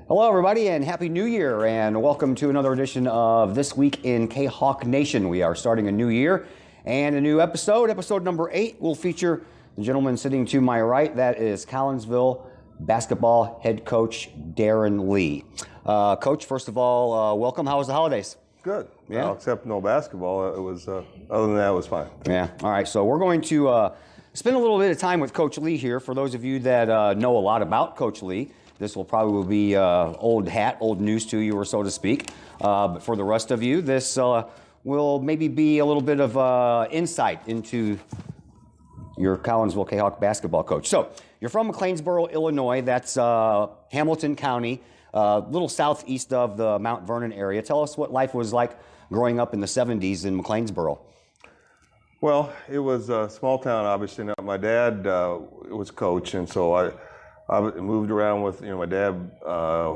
Hello, everybody, and Happy New Year, and welcome to another edition of This Week in Kahok Nation. We are starting a new year and a new episode. Episode number 8 will feature the gentleman sitting to my right. That is Collinsville basketball head coach Darren Lee. Coach, first of all, welcome. How was the holidays? Good. Yeah. Well, except no basketball. It was. Other than that, it was fine. Yeah. All right. So we're going to spend a little bit of time with Coach Lee here. For those of you that know a lot about Coach Lee, this will probably be old hat, old news to you, or so to speak. But for the rest of you, this will maybe be a little bit of insight into your Collinsville Kahok basketball coach. So you're from McLeansboro, Illinois. That's Hamilton County, a little southeast of the Mount Vernon area. Tell us what life was like growing up in the 70s in McLeansboro. Well, it was a small town, obviously. Now, my dad was coach, and so I moved around with my dad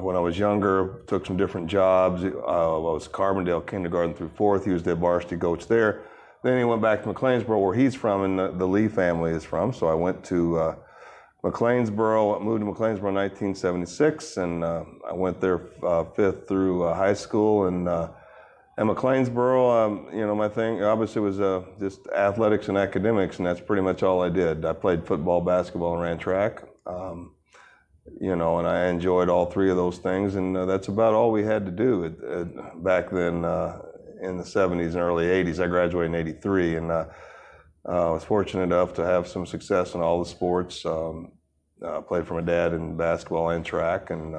when I was younger. Took some different jobs. I was Carbondale kindergarten through 4th. He was the varsity coach there. Then he went back to McLeansboro, where he's from, and the Lee family is from. So I went to McLeansboro, moved to McLeansboro in 1976, and I went there 5th through high school. And McLeansboro, my thing obviously was just athletics and academics, and that's pretty much all I did. I played football, basketball, and ran track. And I enjoyed all three of those things, and that's about all we had to do back then in the 70s and early 80s. I graduated in 83, and I was fortunate enough to have some success in all the sports. Played for my dad in basketball and track, and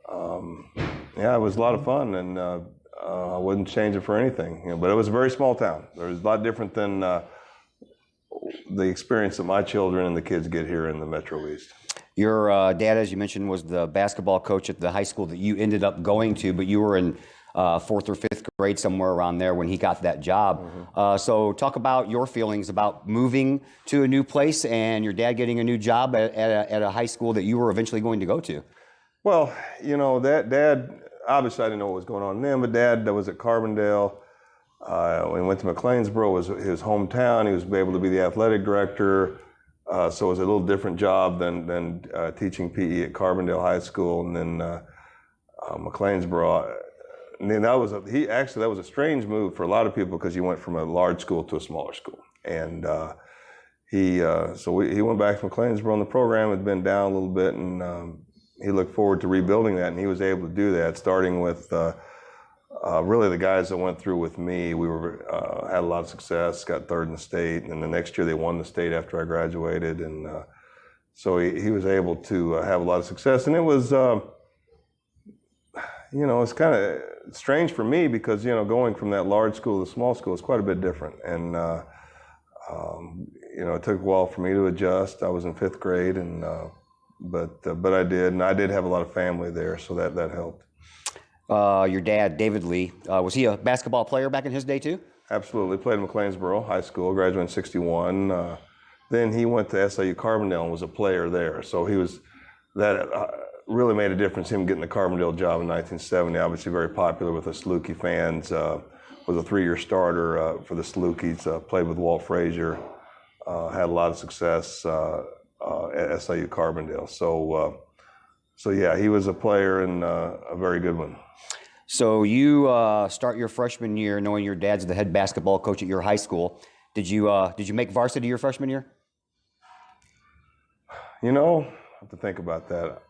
it was a lot of fun, and I wouldn't change it for anything. But it was a very small town. It was a lot different than the experience that my children and the kids get here in the Metro East. Your dad, as you mentioned, was the basketball coach at the high school that you ended up going to, but you were in 4th or 5th grade, somewhere around there, when he got that job. Mm-hmm. So talk about your feelings about moving to a new place and your dad getting a new job at a high school that you were eventually going to go to. Well, that dad, obviously I didn't know what was going on then, but dad that was at Carbondale. When he went to McLeansboro, was his hometown. He was able to be the athletic director. So it was a little different job than teaching PE at Carbondale High School, and then McLeansboro. And then that was a strange move for a lot of people, because he went from a large school to a smaller school, and he went back to McLeansboro, and the program had been down a little bit, and he looked forward to rebuilding that, and he was able to do that, starting with really the guys that went through with me. We had a lot of success, got 3rd in the state, and the next year they won the state after I graduated, and so he was able to have a lot of success. And it was, it's kind of strange for me, because going from that large school to small school is quite a bit different, and it took a while for me to adjust. I was in 5th grade, and but I did, and I did have a lot of family there, so that helped. Your dad, David Lee, was he a basketball player back in his day too? Absolutely. Played in McLeansboro High School, graduated in 61. Then he went to SIU Carbondale and was a player there. So that really made a difference, him getting the Carbondale job in 1970. Obviously very popular with the Salukee fans. Was a 3-year starter for the Salukes, played with Walt Frazier, had a lot of success at SIU Carbondale. So yeah, he was a player, and a very good one. So you start your freshman year knowing your dad's the head basketball coach at your high school. Did you make varsity your freshman year? I have to think about that.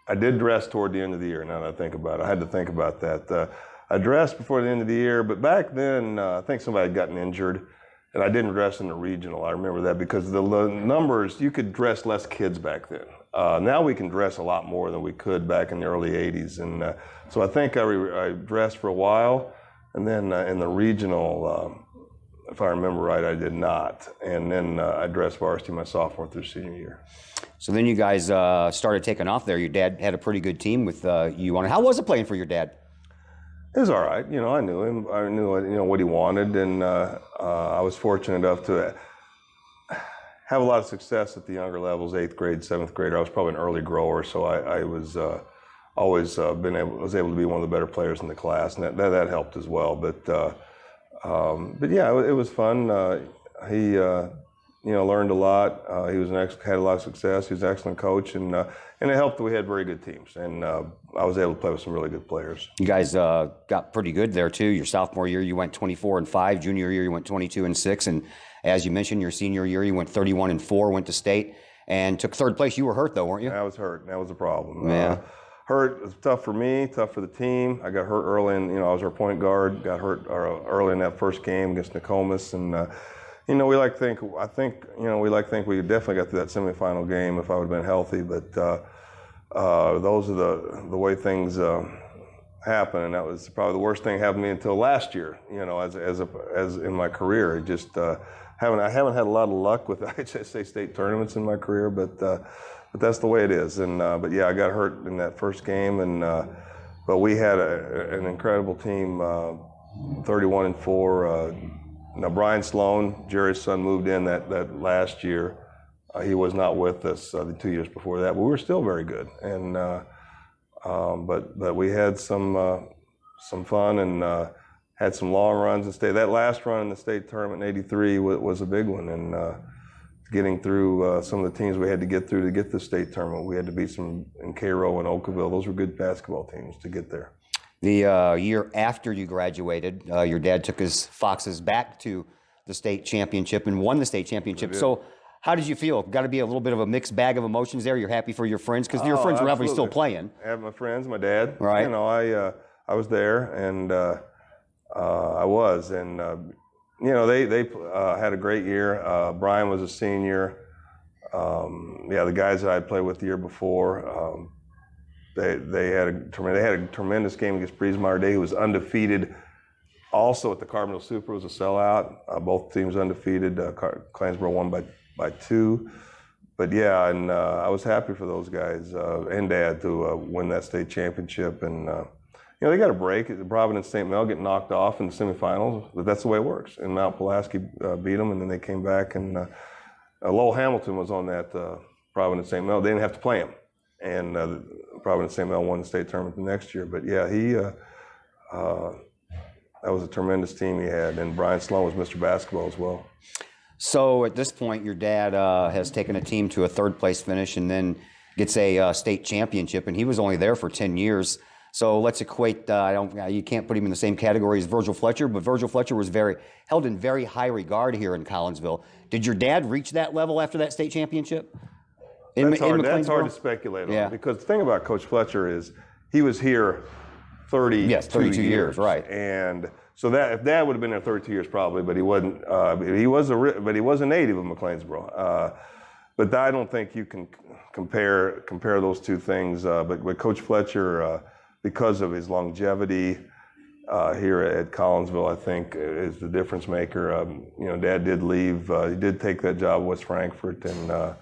I did dress toward the end of the year, now that I think about it. I had to think about that. I dressed before the end of the year, but back then I think somebody had gotten injured, and I didn't dress in the regional. I remember that, because the numbers, you could dress less kids back then. Now we can dress a lot more than we could back in the early 80s. And so I think I dressed for a while, and then in the regional, if I remember right, I did not. And then I dressed varsity my sophomore through senior year. So then you guys started taking off there. Your dad had a pretty good team with you on it. How was it playing for your dad? It was all right. I knew him. I knew what he wanted, and I was fortunate enough to have a lot of success at the younger levels, 8th grade, 7th grade. I was probably an early grower, so I was always was able to be one of the better players in the class, and that helped as well. But yeah, it was fun. He learned a lot. He was had a lot of success. He was an excellent coach, and it helped that we had very good teams. And I was able to play with some really good players. You guys got pretty good there too. Your sophomore year, you went 24-5. Junior year, you went 22-6. And as you mentioned, your senior year, you went 31-4. Went to state and took third place. You were hurt though, weren't you? I was hurt. That was a problem. Yeah. Hurt was tough for me, tough for the team. I got hurt early, and I was our point guard. Got hurt early in that first game against Nokomis, and we like to think. I think we like to think we definitely got to that semifinal game if I would have been healthy. But those are the way things happen, and that was probably the worst thing happened to me until last year. As in my career, it just I haven't had a lot of luck with HSA state tournaments in my career, but that's the way it is. And but yeah, I got hurt in that first game, and but we had an incredible team, 31-4. Now Brian Sloan, Jerry's son, moved in that last year. He was not with us the 2 years before that, but we were still very good. And but we had some fun and had some long runs in state. That last run in the state tournament in '83 was a big one, and getting through some of the teams we had to get through to get to the state tournament. We had to beat some in Cairo and Oakville. Those were good basketball teams to get there. The year after you graduated, your dad took his Foxes back to the state championship and won the state championship. So how did you feel? Got to be a little bit of a mixed bag of emotions there. You're happy for your friends because your friends were obviously still playing. I have my friends, my dad. Right. I was there, and I was, and they had a great year. Brian was a senior. The guys that I played with the year before, they had a tremendous game against Breezemeyer Day, who was undefeated. Also at the Carbondale Super, was a sellout. Both teams undefeated. Clansboro won by 2. But yeah, and I was happy for those guys and Dad to win that state championship. And they got a break. Providence St. Mel get knocked off in the semifinals, but that's the way it works. And Mount Pulaski beat them, and then they came back. And Lowell Hamilton was on that Providence St. Mel. They didn't have to play him, and Providence St. Mel won the state tournament the next year. But yeah, that was a tremendous team he had, and Brian Sloan was Mr. Basketball as well. So at this point, your dad has taken a team to a third place finish and then gets a state championship, and he was only there for 10 years. So let's equate, you can't put him in the same category as Virgil Fletcher, but Virgil Fletcher was held in very high regard here in Collinsville. Did your dad reach that level after that state championship? That's hard to speculate on, because the thing about Coach Fletcher is he was here 32 years, right? And so that if Dad would have been there 32 years, probably, but he wasn't. He was a native of McLeansboro. But I don't think you can compare those two things. But with Coach Fletcher, because of his longevity here at Collinsville, I think is the difference maker. Dad did leave. He did take that job at West Frankfort, and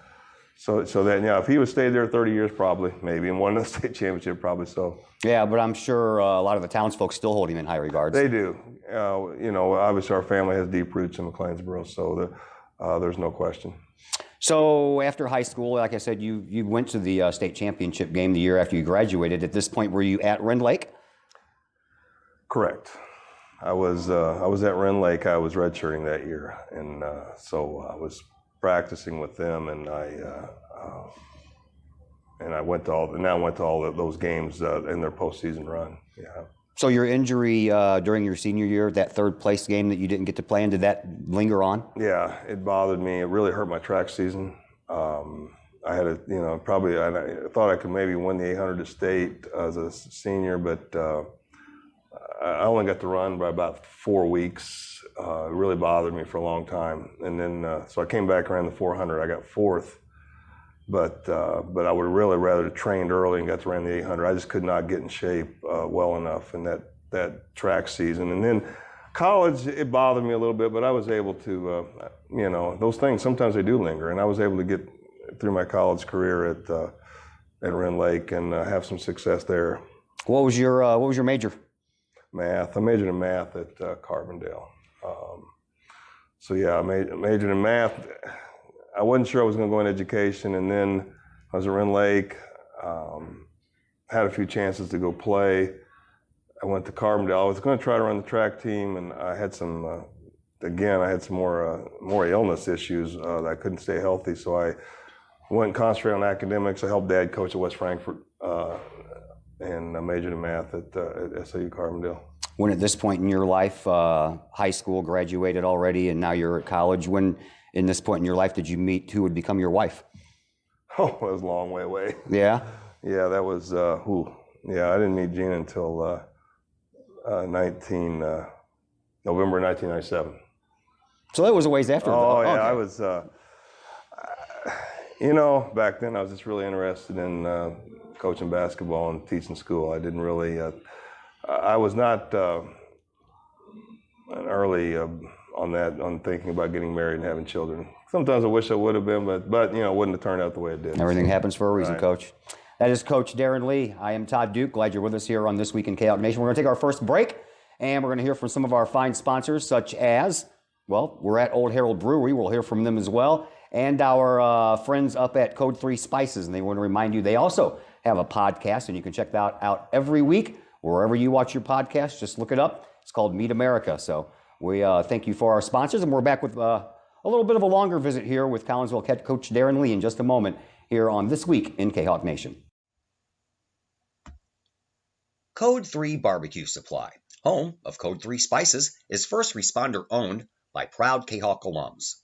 so that if he would stayed there 30 years, probably, maybe, and won the state championship, probably so. Yeah, but I'm sure a lot of the townsfolk still hold him in high regards. They do. Obviously our family has deep roots in McLeansboro, so there's no question. So after high school, like I said, you went to the state championship game the year after you graduated. At this point, were you at Rend Lake? Correct. I was at Rend Lake. I was redshirting that year, and so I was practicing with them, and I went to all those games in their postseason run. Yeah. So your injury during your senior year, that third place game that you didn't get to play in, did that linger on? Yeah, it bothered me. It really hurt my track season. I had I thought I could maybe win the 800 at state as a senior, but I only got to run by about 4 weeks. It really bothered me for a long time. And then, so I came back around the 400. I got 4th. But I would really rather have trained early and got to run the 800. I just could not get in shape well enough in that track season. And then college, it bothered me a little bit, but I was able to, those things, sometimes they do linger. And I was able to get through my college career at Rend Lake and have some success there. What was your major? Math. I majored in math at Carbondale. So yeah, I majored in math. I wasn't sure I was going to go in education, and then I was at Rend Lake, had a few chances to go play. I went to Carbondale. I was going to try to run the track team, and I had some again, I had some more illness issues that I couldn't stay healthy, so I went and concentrated on academics. I helped Dad coach at West Frankfort and I majored in math at SIU Carbondale. When at this point in your life, high school graduated already, and now you're at college, when in this point in your life did you meet who would become your wife? Oh, that was a long way away. Yeah? Yeah, that was, I didn't meet Gina until November 1997. So that was a ways after. Oh, yeah, okay. I was, back then I was just really interested in coaching basketball and teaching school. I didn't really, I was not early on thinking about getting married and having children. Sometimes I wish I would have been, but it wouldn't have turned out the way it did. Everything happens for a reason, Right. Coach. That is Coach Darren Lee. I am Todd Duke. Glad you're with us here on This Week in Kahok Nation. We're going to take our first break, and we're going to hear from some of our fine sponsors, such as, we're at Old Herald Brewery. We'll hear from them as well, and our friends up at Code 3 Spices. And they want to remind you they also have a podcast, and you can check that out every week. Wherever you watch your podcast, just look it up. It's called Meet America. So we thank you for our sponsors, and we're back with a little bit of a longer visit here with Collinsville head coach Darren Lee in just a moment here on This Week in Kahok Nation. Code 3 Barbecue Supply, home of Code 3 Spices, is first responder owned by proud Kahok alums.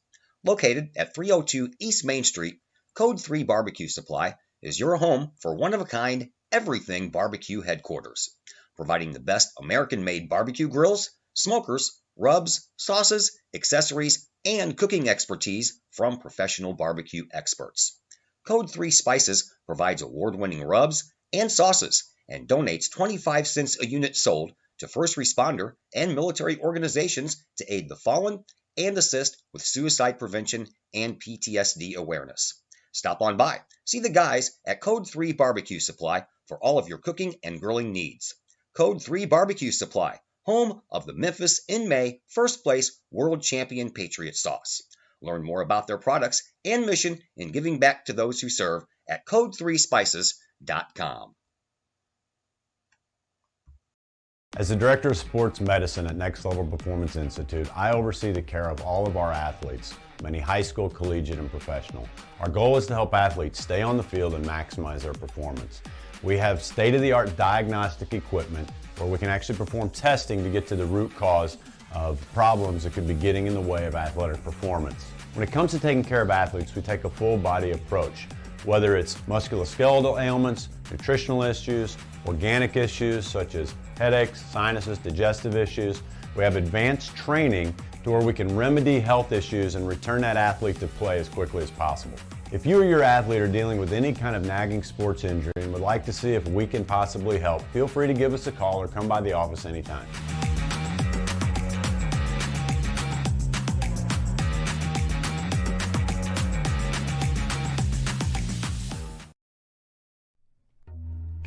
Located at 302 East Main Street, Code 3 Barbecue Supply is your home for one-of-a-kind everything barbecue headquarters, providing the best American-made barbecue grills, smokers, rubs, sauces, accessories, and cooking expertise from professional barbecue experts. Code 3 Spices provides award-winning rubs and sauces and donates 25 cents a unit sold to first responder and military organizations to aid the fallen and assist with suicide prevention and PTSD awareness. Stop on by. See the guys at Code 3 Barbecue Supply for all of your cooking and grilling needs. Code 3 Barbecue Supply, home of the Memphis in May first place world champion Patriot sauce. Learn more about their products and mission in giving back to those who serve at code3spices.com. As the Director of Sports Medicine at Next Level Performance Institute, I oversee the care of all of our athletes, many high school, collegiate, and professional. Our goal is to help athletes stay on the field and maximize their performance. We have state-of-the-art diagnostic equipment where we can actually perform testing to get to the root cause of problems that could be getting in the way of athletic performance. When it comes to taking care of athletes, we take a full-body approach, whether it's musculoskeletal ailments, nutritional issues, organic issues such as headaches, sinuses, digestive issues. We have advanced training to where we can remedy health issues and return that athlete to play as quickly as possible. If you or your athlete are dealing with any kind of nagging sports injury and would like to see if we can possibly help, feel free to give us a call or come by the office anytime.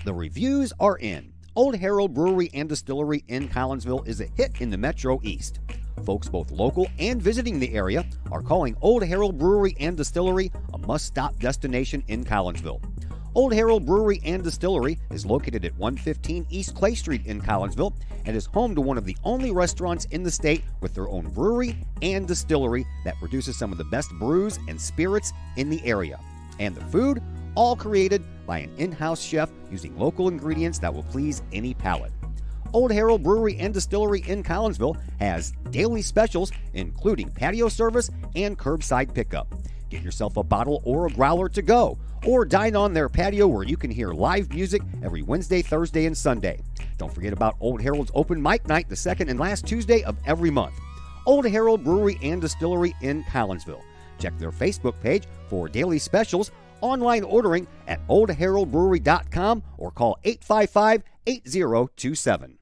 The reviews are in. Old Herald Brewery and Distillery in Collinsville is a hit in the Metro East. Folks both local and visiting the area are calling Old Herald Brewery and Distillery a must-stop destination in Collinsville. Old Herald Brewery and Distillery is located at 115 East Clay Street in Collinsville and is home to one of the only restaurants in the state with their own brewery and distillery that produces some of the best brews and spirits in the area. And the food, all created by an in-house chef using local ingredients that will please any palate. Old Herald Brewery and Distillery in Collinsville has daily specials, including patio service and curbside pickup. Get yourself a bottle or a growler to go, or dine on their patio where you can hear live music every Wednesday, Thursday, and Sunday. Don't forget about Old Herald's open mic night the second and last Tuesday of every month. Old Herald Brewery and Distillery in Collinsville. Check their Facebook page for daily specials, online ordering at oldheraldbrewery.com, or call 855-8027.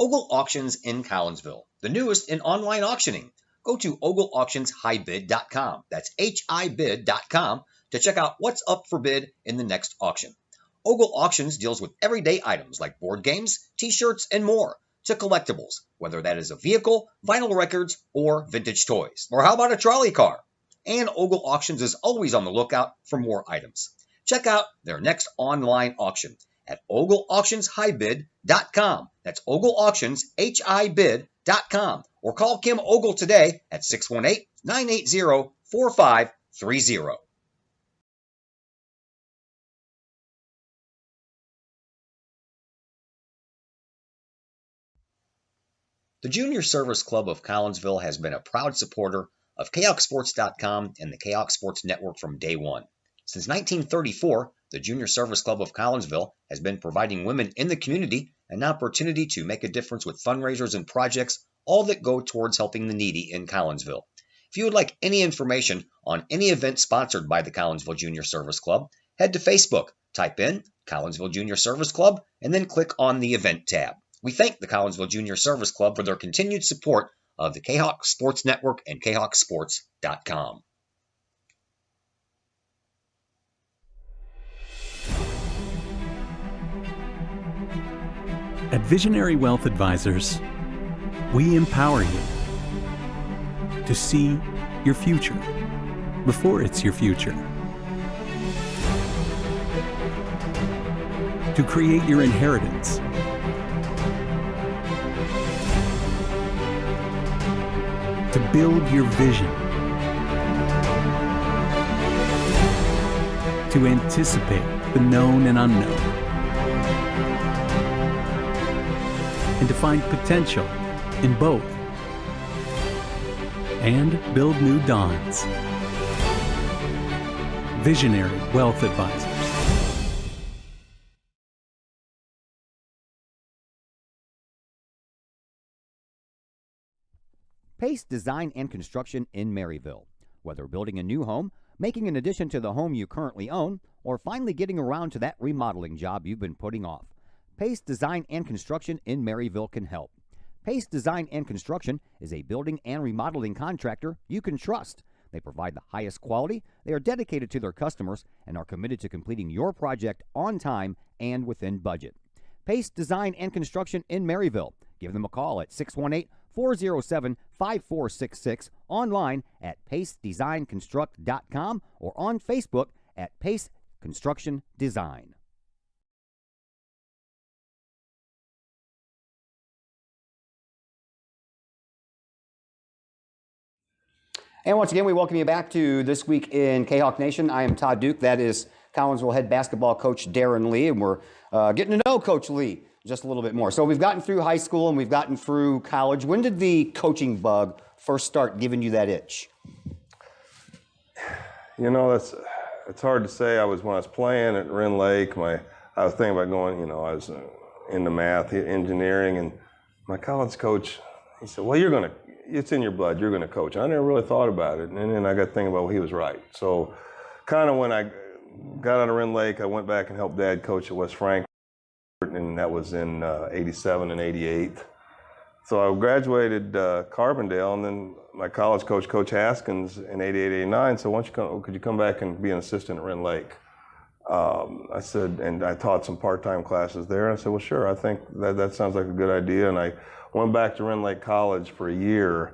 Ogle Auctions in Collinsville, the newest in online auctioning. Go to ogleauctionshighbid.com. That's HIBid.com to check out what's up for bid in the next auction. Ogle Auctions deals with everyday items like board games, t-shirts, and more, to collectibles, whether that is a vehicle, vinyl records, or vintage toys. Or how about a trolley car? And Ogle Auctions is always on the lookout for more items. Check out their next online auction at ogleauctionshibid.com. That's ogleauctionshibid.com. Or call Kim Ogle today at 618-980-4530. The Junior Service Club of Collinsville has been a proud supporter of KahokSports.com and the Kahok Sports Network from day one. Since 1934, the Junior Service Club of Collinsville has been providing women in the community an opportunity to make a difference with fundraisers and projects, all that go towards helping the needy in Collinsville. If you would like any information on any event sponsored by the Collinsville Junior Service Club, head to Facebook, type in Collinsville Junior Service Club, and then click on the Event tab. We thank the Collinsville Junior Service Club for their continued support of the Kahok Sports Network and KahokSports.com. At Visionary Wealth Advisors, we empower you to see your future before it's your future, to create your inheritance, to build your vision, to anticipate the known and unknown, and to find potential in both, and build new dawns. Visionary Wealth Advisors. Pace Design and Construction in Maryville. Whether building a new home, making an addition to the home you currently own, or finally getting around to that remodeling job you've been putting off, Pace Design and Construction in Maryville can help. Pace Design and Construction is a building and remodeling contractor you can trust. They provide the highest quality, they are dedicated to their customers, and are committed to completing your project on time and within budget. Pace Design and Construction in Maryville. Give them a call at 618-407-5466, online at pacedesignconstruct.com, or on Facebook at Pace Construction Design. And once again, we welcome you back to This Week in Kahok Nation. I am Todd Duke. That is Collinsville head basketball coach Darren Lee, and we're getting to know Coach Lee just a little bit more. So we've gotten through high school and we've gotten through college. When did the coaching bug first start giving you that itch? You know, it's hard to say. When I was playing at Wren Lake, I was thinking about going, I was into math, engineering, and my college coach, he said, well, it's in your blood, you're going to coach. I never really thought about it, and then I got thinking about, well, he was right. So kind of when I got out of Wren Lake, I went back and helped Dad coach at West Frankfort, and that was in 87 and 88. So I graduated Carbondale, and then my college coach, Coach Haskins, in 88, 89, said, could you come back and be an assistant at Wren Lake? I said, and I taught some part-time classes there. I said, well, sure, I think that sounds like a good idea. And I went back to Wren Lake College for a year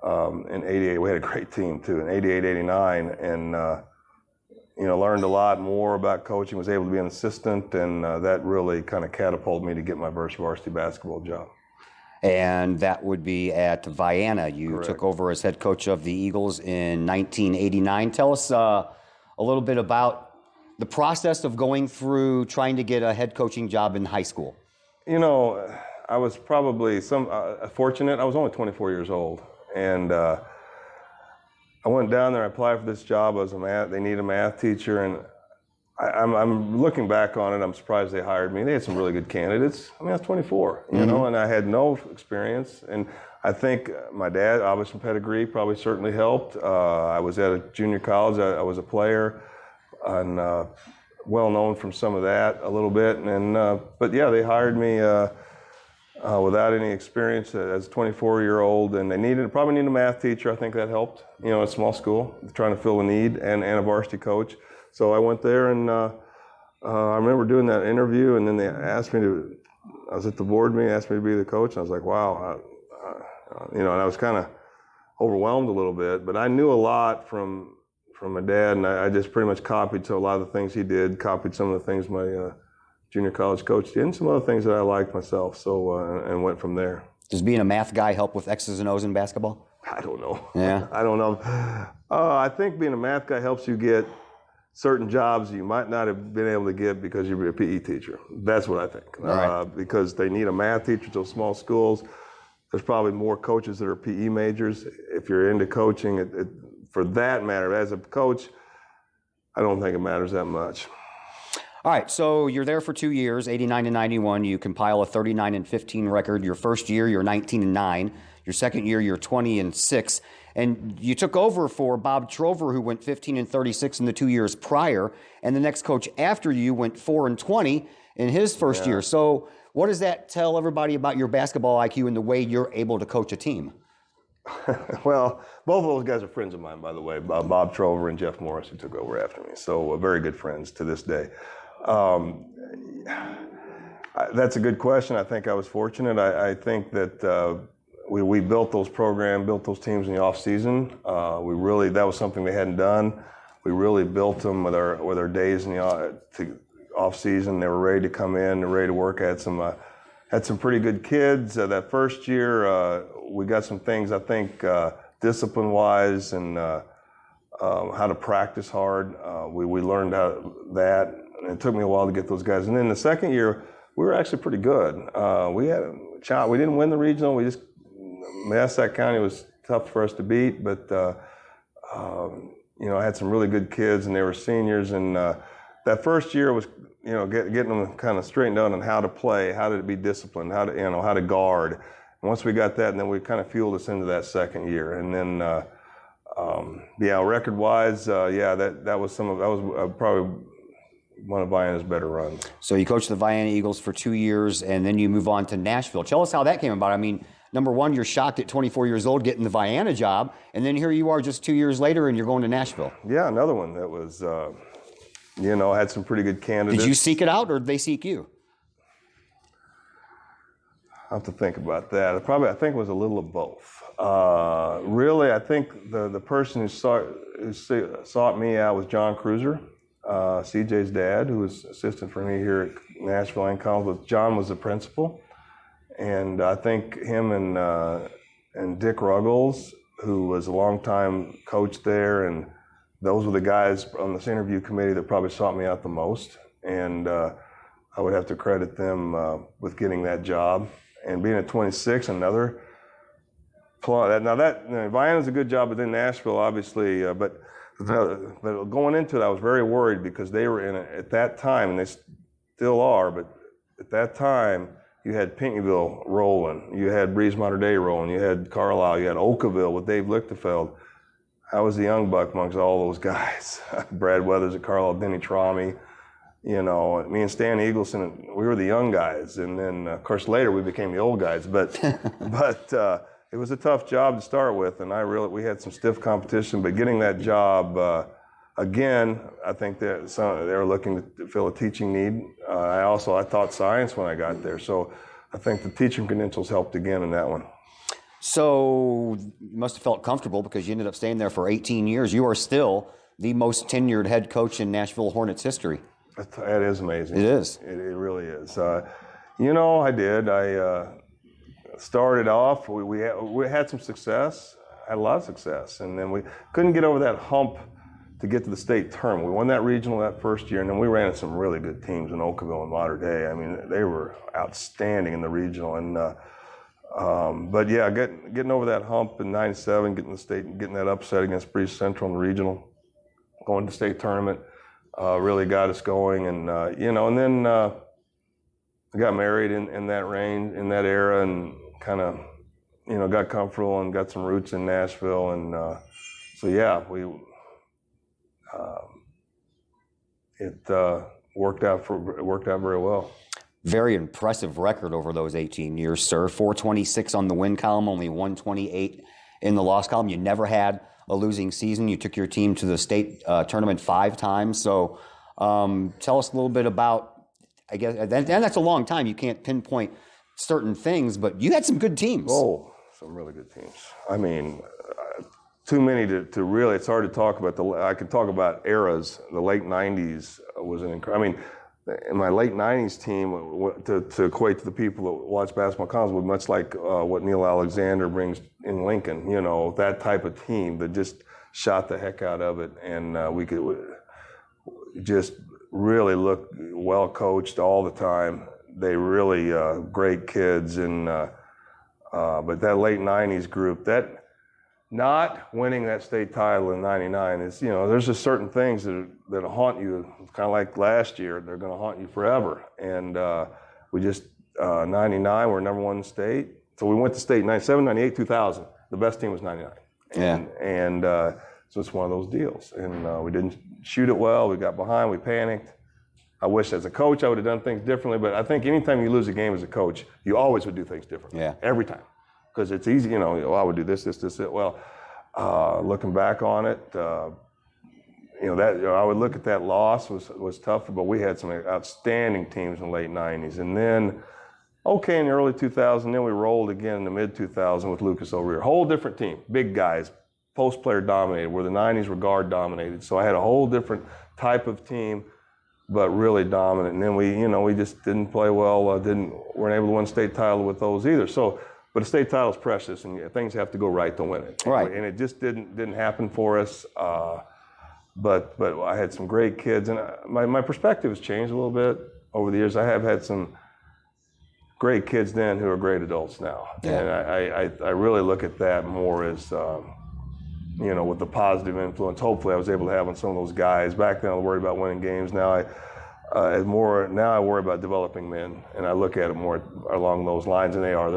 in 88. We had a great team, too, in 88, 89, and learned a lot more about coaching, was able to be an assistant, and that really kind of catapulted me to get my first varsity basketball job. And that would be at Vienna. You Correct. Took over as head coach of the Eagles in 1989. Tell us a little bit about the process of going through trying to get a head coaching job in high school. I was probably fortunate. I was only 24 years old, and I went down there. I applied for this job they need a math teacher, and I'm looking back on it. I'm surprised they hired me. They had some really good candidates. I was 24, and I had no experience. And I think my dad, obviously pedigree, probably certainly helped. I was at a junior college. I was a player, and well known from some of that a little bit. But yeah, they hired me without any experience as a 24-year-old, and they probably needed a math teacher. I think that helped. A small school, trying to fill a need, and a varsity coach. So I went there, and I remember doing that interview, and then they asked me I was at the board meeting, asked me to be the coach, and I was like, wow, and I was kind of overwhelmed a little bit, but I knew a lot from my dad, and I just pretty much copied a lot of the things he did, copied some of the things my junior college coach, and some other things that I liked myself. So and went from there. Does being a math guy help with X's and O's in basketball? I don't know. Yeah. I don't know. I think being a math guy helps you get certain jobs you might not have been able to get because you're a PE teacher. That's what I think. Right. Because they need a math teacher to small schools. There's probably more coaches that are PE majors. If you're into coaching, for that matter, as a coach, I don't think it matters that much. All right, so you're there for 2 years, 89 to 91. You compile a 39 and 15 record. Your first year, you're 19 and 9. Your second year, you're 20 and 6. And you took over for Bob Trover, who went 15 and 36 in the 2 years prior. And the next coach after you went 4 and 20 in his first year. So what does that tell everybody about your basketball IQ and the way you're able to coach a team? Well, both of those guys are friends of mine, by the way, Bob Trover and Jeff Morris, who took over after me. So very good friends to this day. That's a good question. I think I was fortunate. I think that we built those programs, built those teams in the off season. That was something they hadn't done. We really built them with our days in the off season. They were ready to come in. They're ready to work. Had some pretty good kids. That first year, we got some things, I think, discipline-wise and how to practice hard. We learned that, and it took me a while to get those guys. And then the second year, we were actually pretty good. We had a challenge. We didn't win the regional. Massac County was tough for us to beat, but I had some really good kids, and they were seniors. And that first year was, getting them kind of straightened out on how to play, how to be disciplined, how to guard. And once we got that, and then we kind of fueled us into that second year. And then, record-wise, that was probably one of Vienna's better runs. So you coached the Vienna Eagles for 2 years, and then you move on to Nashville. Tell us how that came about. I mean, number one, you're shocked at 24 years old getting the Vienna job, and then here you are just 2 years later, and you're going to Nashville. Yeah, another one that was, had some pretty good candidates. Did you seek it out, or did they seek you? I have to think about that. I think it was a little of both. Really, I think the person who sought me out was John Cruiser, CJ's dad, who was assistant for me here at Nashville and College. John was the principal, and I think him and Dick Ruggles, who was a longtime coach there, and those were the guys on this interview committee that probably sought me out the most. And I would have to credit them with getting that job. And being at 26, another plot. Now Vienna's a good job within Nashville, obviously, but going into it, I was very worried because they were in it at that time, and they still are. But at that time, you had Pinckneyville rolling, you had Breeze Mater Dei rolling, you had Carlisle, you had Oakville with Dave Lichtenfeld. I was the young buck amongst all those guys. Brad Weathers at Carlisle, Denny Trami. Me and Stan Eagleson, we were the young guys, and then of course later we became the old guys. But it was a tough job to start with, and we had some stiff competition. But getting that job again, I think that they were looking to fill a teaching need. I taught science when I got there, so I think the teaching credentials helped again in that one. So you must have felt comfortable because you ended up staying there for 18 years. You are still the most tenured head coach in Nashville Hornets history. That is amazing. It is. It really is. I did. I started off, we had some success, had a lot of success, and then we couldn't get over that hump to get to the state tournament. We won that regional that first year, and then we ran into some really good teams in Oakville and Mater Dei. I mean, they were outstanding in the regional. And getting over that hump in '97, getting the state, getting that upset against Breeze Central in the regional, going to state tournament, really got us going. And and then I got married in that range, in that era, and kind of got comfortable and got some roots in Nashville. And it worked out very well. Very impressive record over those 18 years, sir. 426 on the win column, only 128 in the loss column. You never had a losing season. You took your team to the state tournament 5 times. So tell us a little bit about, I guess, and that's a long time. You can't pinpoint certain things, but you had some good teams. Oh, some really good teams. I mean, too many to really, it's hard to talk about. I could talk about eras. The late 90s was an incredible, in my late 90s team, to equate to the people that watch basketball college, was much like what Neil Alexander brings in Lincoln, you know, that type of team that just shot the heck out of it. And we could just really look well coached all the time. They really great kids. And but that late 90s group, that not winning that state title in '99 is, you know, there's just certain things that haunt you, kind of like last year. They're going to haunt you forever. And we just, '99, we're number 1 in the state. So we went to state 97, 98, 2000. The best team was '99. And so it's one of those deals. And we didn't shoot it well. We got behind. We panicked. I wish as a coach I would have done things differently. But I think anytime you lose a game as a coach, you always would do things differently. Yeah. Every time. Because it's easy, you know, I would do this. Well, looking back on it, you know, that, you know, I would look at that loss was tough, but we had some outstanding teams in the late 90s. And then, okay, in the early 2000s, then we rolled again in the mid 2000s with Lucas O'Rear. Whole different team, big guys, post player dominated, where the 90s were guard dominated. So I had a whole different type of team, but really dominant. And then we just didn't play well, weren't able to win state title with those either. So. But a state title is precious, and things have to go right to win it. Right. And it just didn't happen for us. But I had some great kids, and my perspective has changed a little bit over the years. I have had some great kids then who are great adults now, Yeah. and I really look at that more as you know, with the positive influence. Hopefully, I was able to have on some of those guys. Back then, I was worried about winning games. Now I worry about developing men, and I look at it more along those lines. And they are.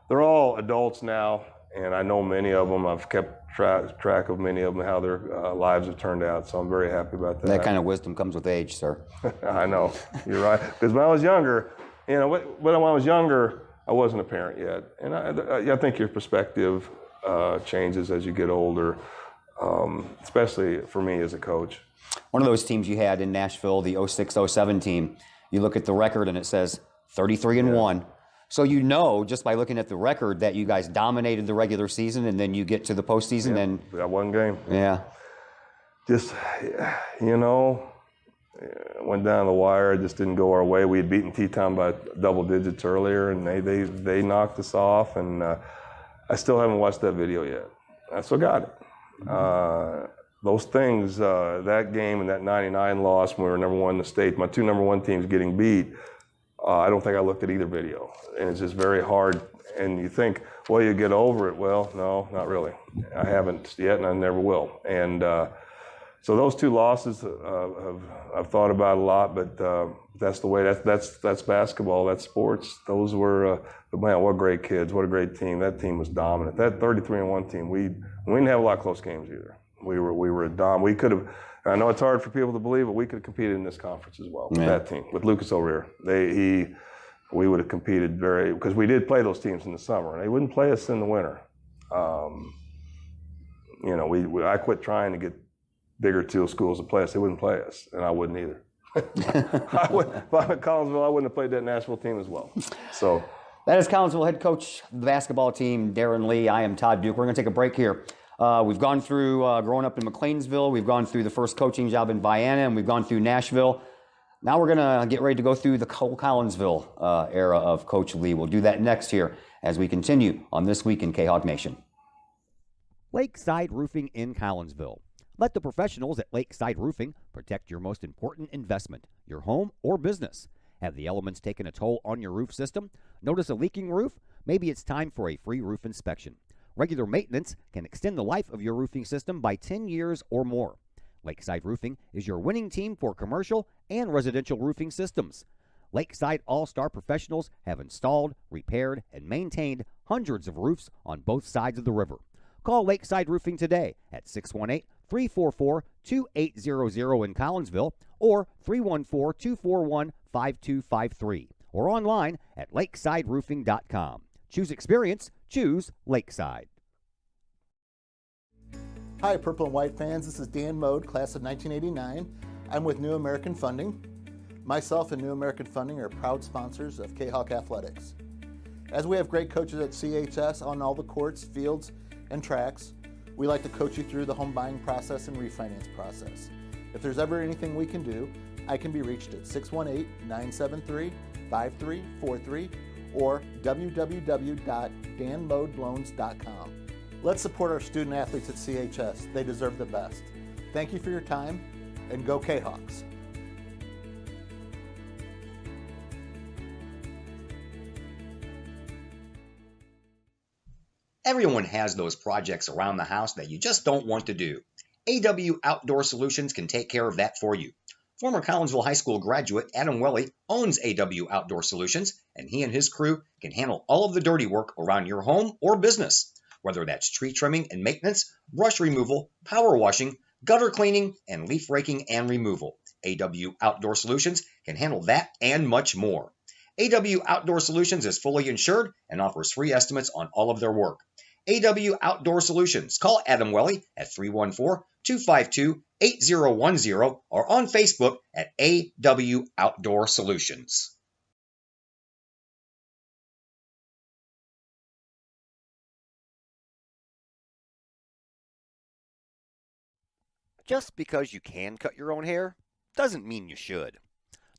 They're all adults now, and I know many of them. I've kept track of many of them, how their lives have turned out. So I'm very happy about that. That kind of wisdom comes with age, sir. I know, you're right. Because when I was younger, you know, when I was younger, I wasn't a parent yet, and I think your perspective changes as you get older, especially for me as a coach. One of those teams you had in Nashville, the 06-07 team, you look at the record and it says 33-1. So you know just by looking at the record that you guys dominated the regular season, and then you get to the postseason and We got one game. Yeah. Just, you know, went down the wire. It just didn't go our way. We had beaten T-Town by double digits earlier, and they knocked us off. And I still haven't watched that video yet. I still got it. Those things, that game and that '99 loss when we were number 1 in the state, my 2 number 1 teams getting beat, I don't think I looked at either video. And it's just very hard. And you think, well, you get over it. Well, no, not really. I haven't yet, and I never will. And so those 2 losses I've thought about a lot, but that's the way. That's basketball. That's sports. Those were, man, what great kids. What a great team. That team was dominant. That 33-1 team, we didn't have a lot of close games either. We were a dom. We could have. I know it's hard for people to believe, but we could have competed in this conference as well with that team, with Lucas O'Rear. We would have competed because we did play those teams in the summer, and they wouldn't play us in the winter. You know, I quit trying to get bigger teal schools to play us. They wouldn't play us, and I wouldn't either. If I'm at Collinsville, I wouldn't have played that Nashville team as well. So That is Collinsville head coach of the basketball team, Darren Lee. I am Todd Duke. We're going to take a break here. We've gone through growing up in McLeansville. We've gone through the first coaching job in Vienna, and we've gone through Nashville. Now we're going to get ready to go through the Collinsville era of Coach Lee. We'll do that next here as we continue on This Week in Kahok Nation. Lakeside Roofing in Collinsville. Let the professionals at Lakeside Roofing protect your most important investment, your home or business. Have the elements taken a toll on your roof system? Notice a leaking roof? Maybe it's time for a free roof inspection. Regular maintenance can extend the life of your roofing system by 10 years or more. Lakeside Roofing is your winning team for commercial and residential roofing systems. Lakeside All-Star professionals have installed, repaired, and maintained hundreds of roofs on both sides of the river. Call Lakeside Roofing today at 618-344-2800 in Collinsville or 314-241-5253 or online at lakesideroofing.com. Choose experience, choose Lakeside. Hi, Purple and White fans. This is Dan Mode, class of 1989. I'm with New American Funding. Myself and New American Funding are proud sponsors of Kahok Athletics. As we have great coaches at CHS on all the courts, fields, and tracks, we like to coach you through the home buying process and refinance process. If there's ever anything we can do, I can be reached at 618-973-5343 or www.danmodeloans.com. Let's support our student athletes at CHS. They deserve the best. Thank you for your time, and go Kahawks. Everyone has those projects around the house that you just don't want to do. AW Outdoor Solutions can take care of that for you. Former Collinsville High School graduate Adam Welly owns AW Outdoor Solutions, and he and his crew can handle all of the dirty work around your home or business. Whether that's tree trimming and maintenance, brush removal, power washing, gutter cleaning, and leaf raking and removal, AW Outdoor Solutions can handle that and much more. AW Outdoor Solutions is fully insured and offers free estimates on all of their work. AW Outdoor Solutions. Call Adam Welly at 314-252-8010 or on Facebook at AW Outdoor Solutions. Just because you can cut your own hair doesn't mean you should.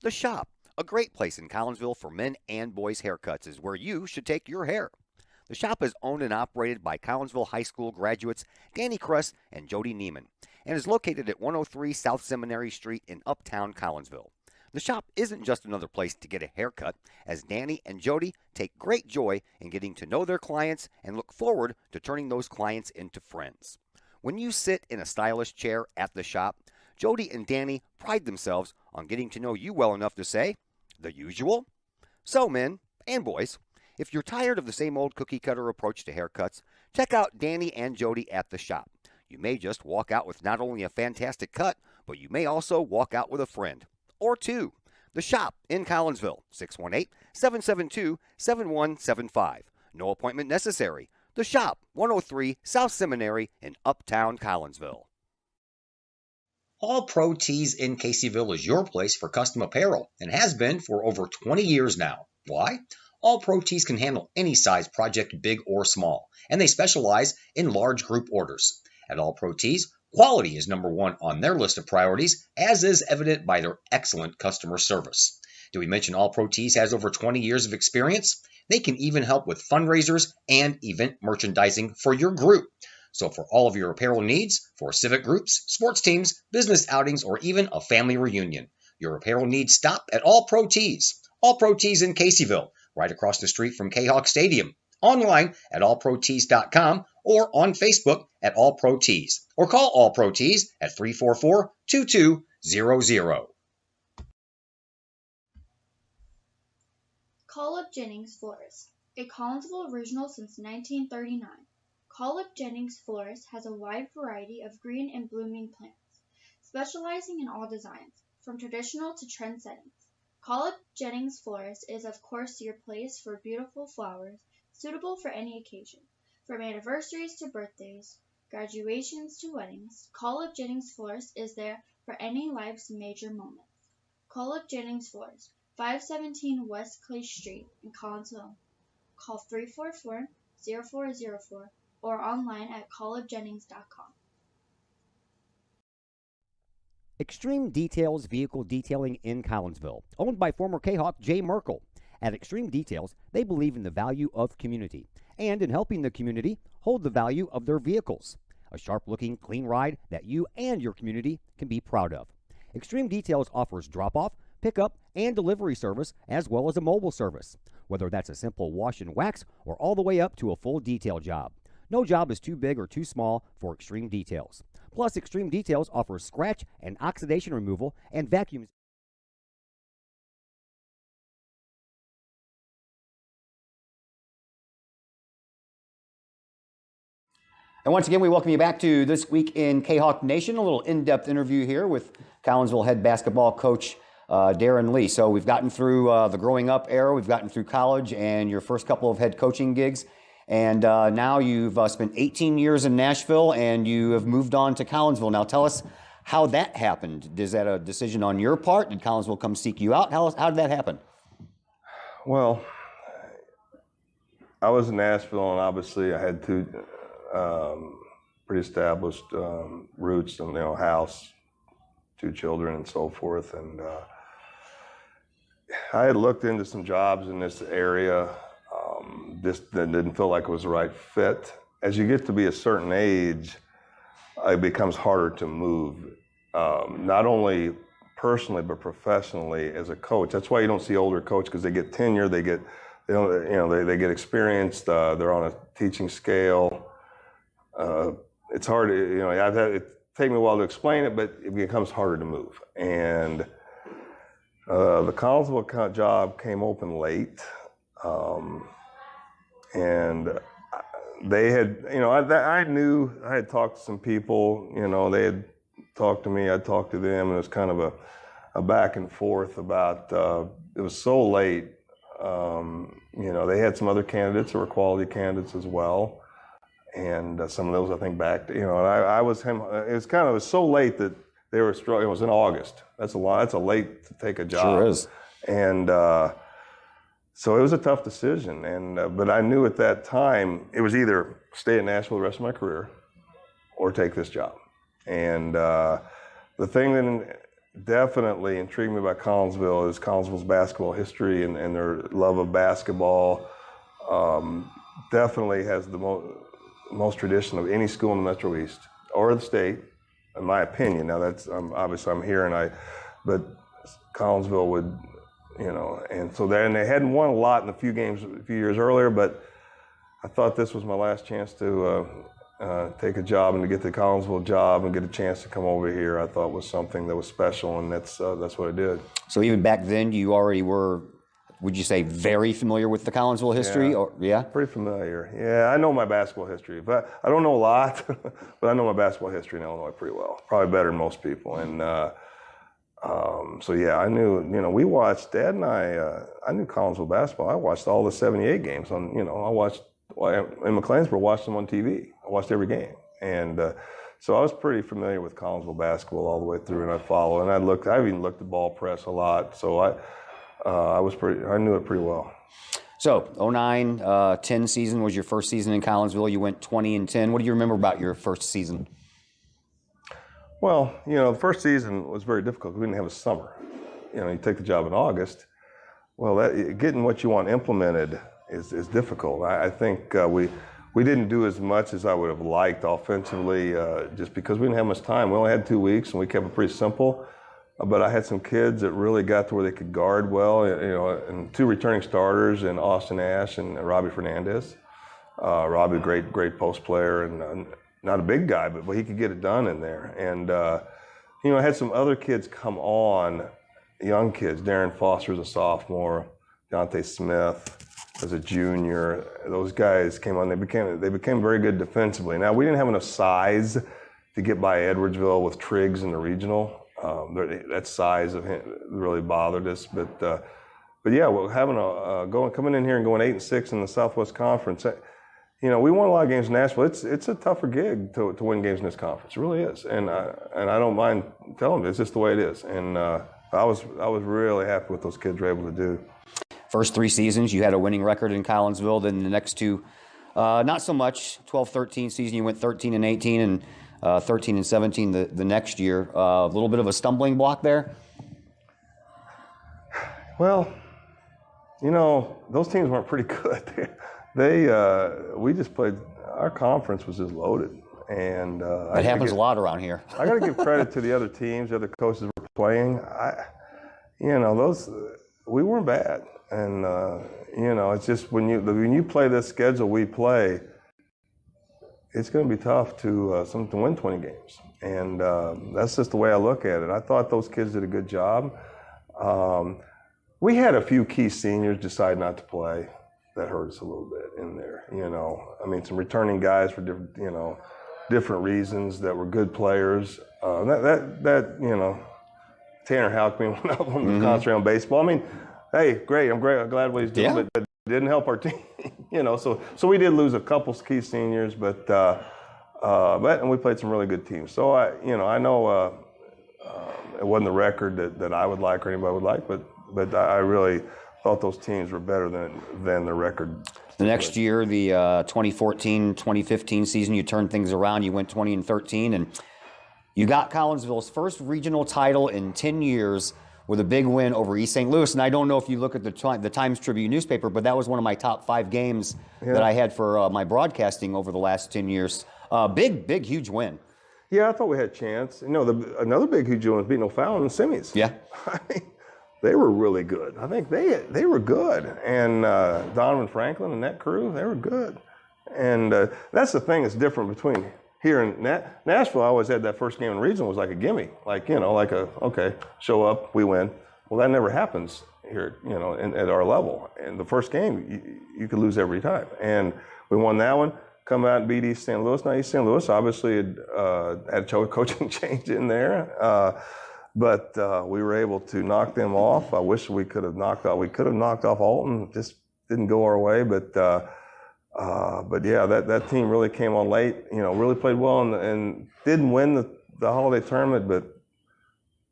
The Shop, a great place in Collinsville for men and boys' haircuts, is where you should take your hair. The Shop is owned and operated by Collinsville High School graduates Danny Kress and Jody Neiman and is located at 103 South Seminary Street in Uptown Collinsville. The Shop isn't just another place to get a haircut, as Danny and Jody take great joy in getting to know their clients and look forward to turning those clients into friends. When you sit in a stylish chair at the Shop, Jody and Danny pride themselves on getting to know you well enough to say, "The usual?" So, men and boys, if you're tired of the same old cookie cutter approach to haircuts, check out Danny and Jody at the Shop. You may just walk out with not only a fantastic cut, but you may also walk out with a friend or two. The Shop in Collinsville, 618-772-7175. No appointment necessary. The Shop, 103 South Seminary in Uptown Collinsville. All Pro Tees in Caseyville is your place for custom apparel and has been for over 20 years now. Why? All Pro Tees can handle any size project, big or small, and they specialize in large group orders. At All Pro Tees, quality is number one on their list of priorities, as is evident by their excellent customer service. Did we mention All Pro Tees has over 20 years of experience? They can even help with fundraisers and event merchandising for your group. So for all of your apparel needs, for civic groups, sports teams, business outings, or even a family reunion, your apparel needs stop at All Pro Tees. All Pro Tees in Caseyville, right across the street from Kahok Stadium. Online at allprotees.com or on Facebook at All Pro Tees. Or call All Pro Tees at 344-2200. Call Up Jennings Florist, a Collinsville original since 1939. Call Up Jennings Florist has a wide variety of green and blooming plants, specializing in all designs, from traditional to trend settings. Call Up Jennings Florist is of course your place for beautiful flowers, suitable for any occasion. From anniversaries to birthdays, graduations to weddings, Call Up Jennings Florist is there for any life's major moments. Call Up Jennings Florist, 517 West Clay Street in Collinsville. Call 344-0404 or online at callupjennings.com. Extreme Details Vehicle Detailing in Collinsville, owned by former Kahok Jay Merkel. At Extreme Details, they believe in the value of community and in helping the community hold the value of their vehicles. A sharp-looking, clean ride that you and your community can be proud of. Extreme Details offers drop-off, pickup, and delivery service, as well as a mobile service, whether that's a simple wash and wax or all the way up to a full detail job. No job is too big or too small for Extreme Details. Plus, Extreme Details offers scratch and oxidation removal and vacuums. And once again, we welcome you back to This Week in Kahok Nation, a little in-depth interview here with Collinsville head basketball coach Darren Lee. So we've gotten through the growing up era, we've gotten through college and your first couple of head coaching gigs. And now you've spent 18 years in Nashville and you have moved on to Collinsville. Now tell us how that happened. Is that a decision on your part? Did Collinsville come seek you out? How did that happen? Well, I was in Nashville, and obviously I had two pretty established roots, and house, 2 children and so forth. And I had looked into some jobs in this area. Just didn't feel like it was the right fit. As you get to be a certain age, it becomes harder to move, not only personally but professionally as a coach. That's why you don't see older coaches, because they get tenure, they get experienced, they're on a teaching scale. It's hard to, it take me a while to explain it, but it becomes harder to move. And the Collinsville job came open late, and they had, I knew, I had talked to some people, they had talked to me, I'd talked to them, and it was kind of a back and forth about, it was so late. They had some other candidates that were quality candidates as well. And some of those, I think, back, and I was him. It was so late that they were struggling. It was in August. That's a lot. That's a late to take a job. Sure is. And so it was a tough decision. And but I knew at that time it was either stay in Nashville the rest of my career or take this job. And the thing that definitely intrigued me about Collinsville is Collinsville's basketball history and their love of basketball. Definitely has the most tradition of any school in the Metro East or the state, in my opinion. Now that's obviously I'm here, but Collinsville would, and so then they hadn't won a lot in a few games a few years earlier, but I thought this was my last chance to take a job and to get the Collinsville job and get a chance to come over here. I thought was something that was special, and that's what I did. So even back then, you already were, would you say, very familiar with the Collinsville history? Yeah, pretty familiar. Yeah, I know my basketball history, but I don't know a lot, but I know my basketball history in Illinois pretty well, probably better than most people. And so yeah, I knew, we watched, Dad and I knew Collinsville basketball. I watched all the 78 games on, I watched, in McLeansboro, watched them on TV. I watched every game. And so I was pretty familiar with Collinsville basketball all the way through, and I followed, and I even looked at ball press a lot. So I knew it pretty well. So 09-10 season was your first season in Collinsville. You went 20-10. What do you remember about your first season? Well, the first season was very difficult. We didn't have a summer. You take the job in August. Well, getting what you want implemented is difficult. I think we didn't do as much as I would have liked offensively, just because we didn't have much time. We only had 2 weeks, and we kept it pretty simple. But I had some kids that really got to where they could guard well, and 2 returning starters in Austin Ash and Robbie Fernandez. Robbie, great post player, and not a big guy, but he could get it done in there. And, I had some other kids come on, young kids. Darren Foster's a sophomore, Dante Smith as a junior. Those guys came on, they became very good defensively. Now, we didn't have enough size to get by Edwardsville with Triggs in the regional. That size of him really bothered us, but yeah, well, coming in here and going 8-6 in the Southwest Conference, we won a lot of games in Nashville. It's a tougher gig to win games in this conference. It really is, and I don't mind telling them it's just the way it is. And I was really happy with those kids were able to do. First 3 seasons, you had a winning record in Collinsville. Then the next 2, not so much. 12-13 season, you went 13-18 and 13-17 the next year. A little bit of a stumbling block there? Well, those teams weren't pretty good. We just played, our conference was just loaded. And that happens a lot around here. I got to give credit to the other teams, the other coaches were playing. We weren't bad. And, it's just when you play this schedule we play, it's going to be tough to win 20 games. And that's just the way I look at it. I thought those kids did a good job. We had a few key seniors decide not to play. That hurt us a little bit in there, some returning guys for different reasons that were good players. Tanner Houck being one of them, concentrate on baseball. Hey, great, I'm glad what he's doing, but it didn't help our team, So we did lose a couple key seniors, but we played some really good teams. So I know it wasn't the record that I would like or anybody would like, but I really thought those teams were better than the record. The next year, the 2014-2015 season, you turned things around. You went 20-13, and You got Collinsville's first regional title in 10 years with a big win over East St. Louis. And I don't know if you look at the Times Tribune newspaper, but that was one of my top 5 games that I had for my broadcasting over the last 10 years. Big, huge win. Yeah, I thought we had a chance. You know, another big huge one was beating O'Fallon in semis. Yeah. I mean, they were really good. I think they were good. And Donovan Franklin and that crew, they were good. And that's the thing that's different between here and Nashville. I always had that first game in regional was like a gimme. Like, you know, like okay, show up, we win. Well, that never happens here, you know, at our level. And the first game, you could lose every time. And we won that one. Come out and beat East St. Louis. Now, East St. Louis obviously had a coaching change in there, but we were able to knock them off. I wish we could have knocked off Alton. Just didn't go our way. But yeah, that team really came on late. You know, really played well and didn't win the holiday tournament, but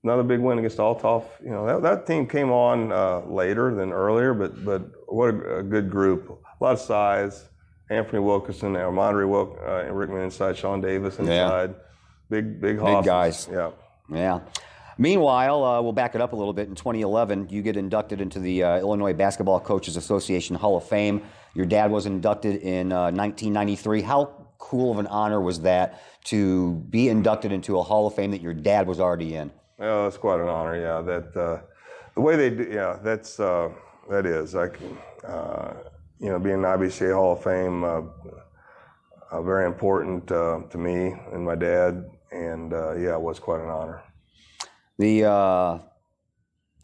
another big win against Althoff. You know, that team came on later than earlier, but what a good group. A lot of size. Anthony Wilkerson, Armandre Rickman inside, Sean Davis inside. Yeah. Big guys. Yeah. Meanwhile, we'll back it up a little bit. In 2011, you get inducted into the Illinois Basketball Coaches Association Hall of Fame. Your dad was inducted in 1993. How cool of an honor was that to be inducted into a Hall of Fame that your dad was already in? Oh, it's quite an honor. Yeah, that the way they do. Yeah, that is. You know, being in the IBCA Hall of Fame, very important to me and my dad, and yeah, it was quite an honor. The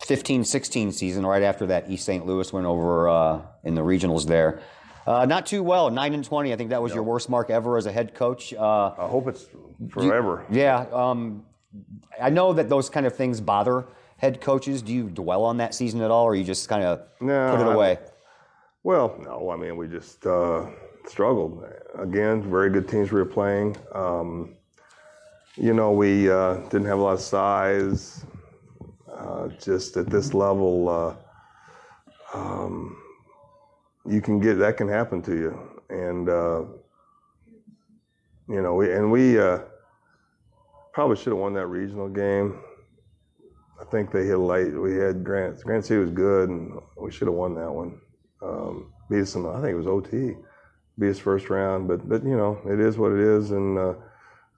15-16 season, right after that, East St. Louis went over in the regionals there. Not too well, 9-20. I think that was your worst mark ever as a head coach. I hope it's forever. I know that those kind of things bother head coaches. Do you dwell on that season at all, or you just kind of put it away? Well, no, I mean, we just struggled. Again, very good teams we were playing. You know, we didn't have a lot of size. Just at this level, that can happen to you. And, you know, we probably should have won that regional game. I think they hit late. We had Grant City was good, and we should have won that one. Beat us I think it was OT, beat us first round, but you know, it is what it is. And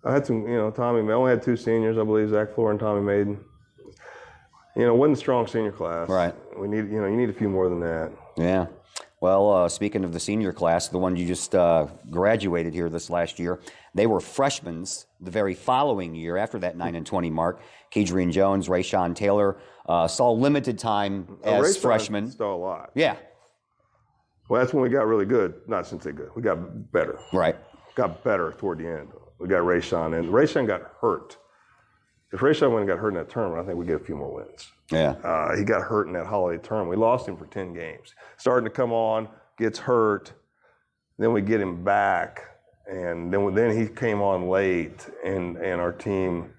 I had some, you know, I only had 2 seniors, I believe, Zach Floor and Tommy Maiden. You know, wasn't a strong senior class. Right. You need a few more than that. Yeah. Well, speaking of the senior class, the one you just graduated here this last year, they were freshmen the very following year after that 9-20 mark. Kadrian Jones, Rayshawn Taylor saw limited time as freshmen. Saw a lot. Yeah. Well, that's when we got really good. Not since they good. We got better. Right. Got better toward the end. We got Rayshawn, and Rayshawn got hurt. If Rayshawn wouldn't have got hurt in that tournament, I think we'd get a few more wins. Yeah. He got hurt in that holiday tournament. We lost him for 10 games. Starting to come on, gets hurt, then we get him back, and then he came on late, and our team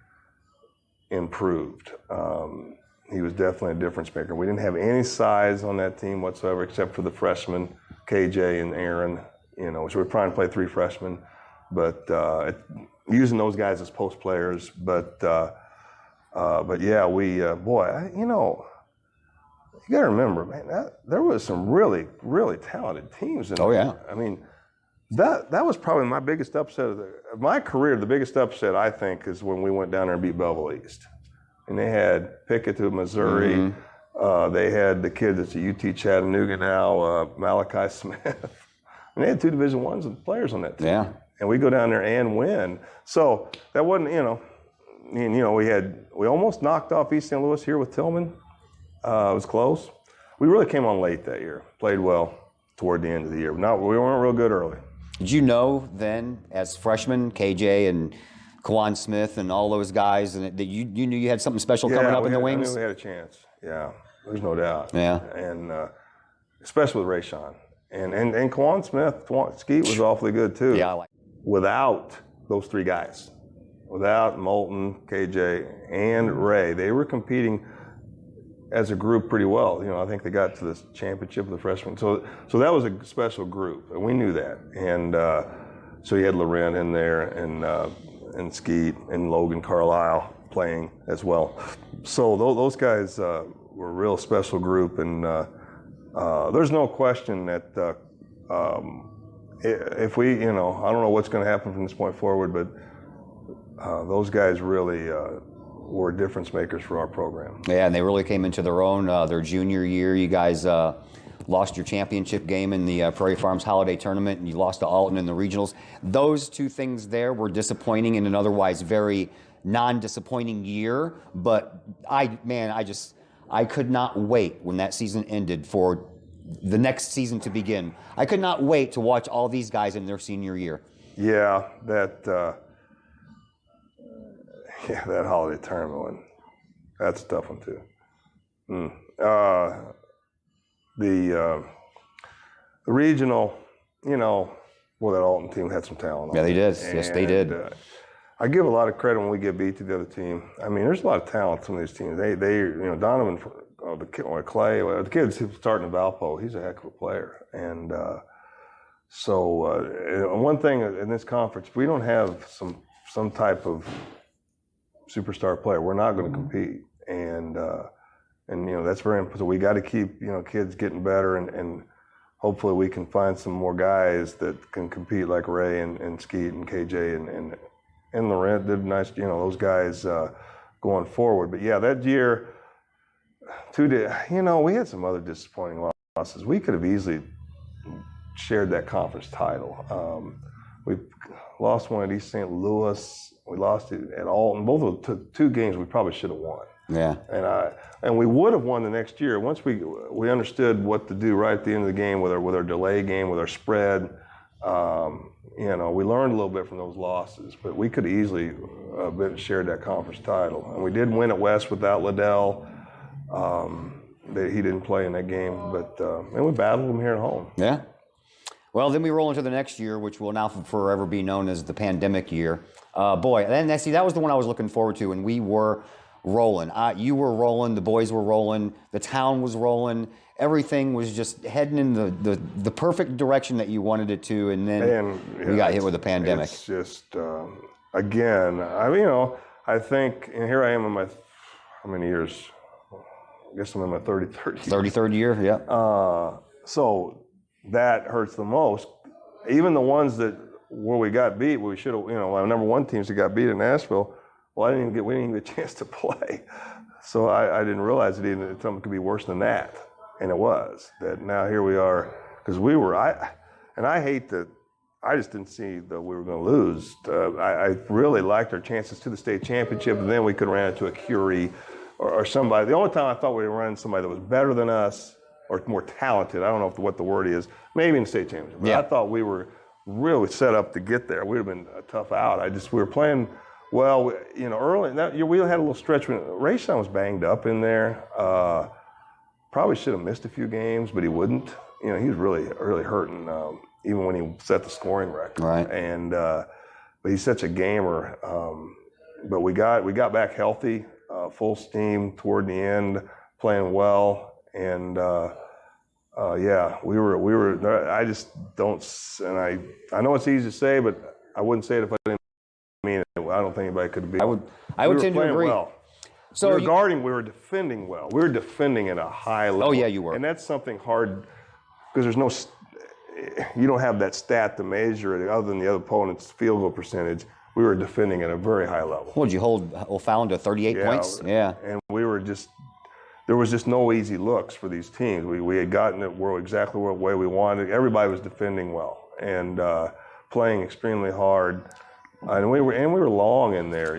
improved. He was definitely a difference maker. We didn't have any size on that team whatsoever, except for the freshmen, KJ and Aaron. You know, so we're trying to play 3 freshmen, but using those guys as post players. But yeah, you know, you got to remember, man, there was some really, really talented teams in there. Oh yeah. I mean, that was probably my biggest upset of my career. The biggest upset, I think, is when we went down there and beat Belleville East. And they had Pickett to Missouri. Mm-hmm. They had the kid that's at UT Chattanooga now, Malachi Smith. And they had 2 Division I players on that team. Yeah. And we go down there and win. So that wasn't, you know, and, you know, we almost knocked off East St. Louis here with Tillman. It was close. We really came on late that year. Played well toward the end of the year. We weren't real good early. Did you know then, as freshmen, KJ and Kwan Smith and all those guys, and that you knew you had something special coming up in the wings? I knew we had a chance. Yeah, there's no doubt. Yeah. And especially with Rayshawn. And Kwan Smith, Skeet was awfully good too. Yeah, I like it. Without those 3 guys, without Moulton, KJ, and Ray, they were competing as a group pretty well. You know, I think they got to the championship of the freshmen. So that was a special group, and we knew that. And so you had Loren in there, and and Skeet and Logan Carlisle playing as well. So those guys were a real special group, and there's no question that if we, I don't know what's going to happen from this point forward, but those guys really were difference makers for our program. Yeah, and they really came into their own their junior year. You guys lost your championship game in the Prairie Farms Holiday Tournament, and you lost to Alton in the regionals. Those two things there were disappointing in an otherwise very non-disappointing year. But I could not wait when that season ended for the next season to begin. I could not wait to watch all these guys in their senior year. Yeah, that holiday tournament one, that's a tough one too. The regional, that Alton team had some talent. Yeah, they did. Yes, they did. I give a lot of credit when we get beat to the other team. I mean, there's a lot of talent in some of these teams. They Donovan, Clay, the kid's starting at Valpo, he's a heck of a player. And one thing in this conference, if we don't have some type of superstar player, we're not going to compete. And that's very important. So we got to keep kids getting better, and hopefully we can find some more guys that can compete like Ray and Skeet and KJ and Laurent did nice. Those guys going forward. But yeah, that year, we had some other disappointing losses. We could have easily shared that conference title. We lost one at East St. Louis. We lost it at Alton. Both of the two games we probably should have won. Yeah. And we would have won the next year once we understood what to do right at the end of the game with our delay game, with our spread. We learned a little bit from those losses, but we could easily shared that conference title. And we did win at West without Liddell. He didn't play in that game, but and we battled him here at home. Yeah. Well, then we roll into the next year, which will now forever be known as the pandemic year. That was the one I was looking forward to, and we were rolling. You were rolling, the boys were rolling, the town was rolling. Everything was just heading in the perfect direction that you wanted it to, and then we got hit with the pandemic. It's just, again, I think, and here I am in my, how many years? I guess I'm in my 33rd year. 33rd year, yeah. So that hurts the most. Even the ones where we got beat, where we should have, our number one teams that got beat in Nashville, we didn't even get a chance to play. So I didn't realize something could be worse than that. And it was. That now here we are, because I hate that, I just didn't see that we were going to lose. I really liked our chances to the state championship, and then we could run into a Curie or somebody. The only time I thought we were running somebody that was better than us or more talented, I don't know what the word is, maybe in the state championship. But I thought we were really set up to get there. We would have been a tough out. We were playing well, early. That year we had a little stretch when Rayshon was banged up in there. Probably should have missed a few games, but he wouldn't. He was really, really hurting, even when he set the scoring record. Right. And but he's such a gamer. But we got back healthy, full steam toward the end, playing well, and we were. I just don't, and I know it's easy to say, but I wouldn't say it if I didn't mean it. I don't think anybody could be. I would tend to agree. Well. So we were defending well. We were defending at a high level. Oh yeah, you were. And that's something hard because you don't have that stat to measure it other than the other opponent's field goal percentage. We were defending at a very high level. What did you hold O'Fallon to 38 points? Yeah. And we were there was just no easy looks for these teams. We had gotten it exactly the way we wanted. Everybody was defending well and playing extremely hard. And we were long in there.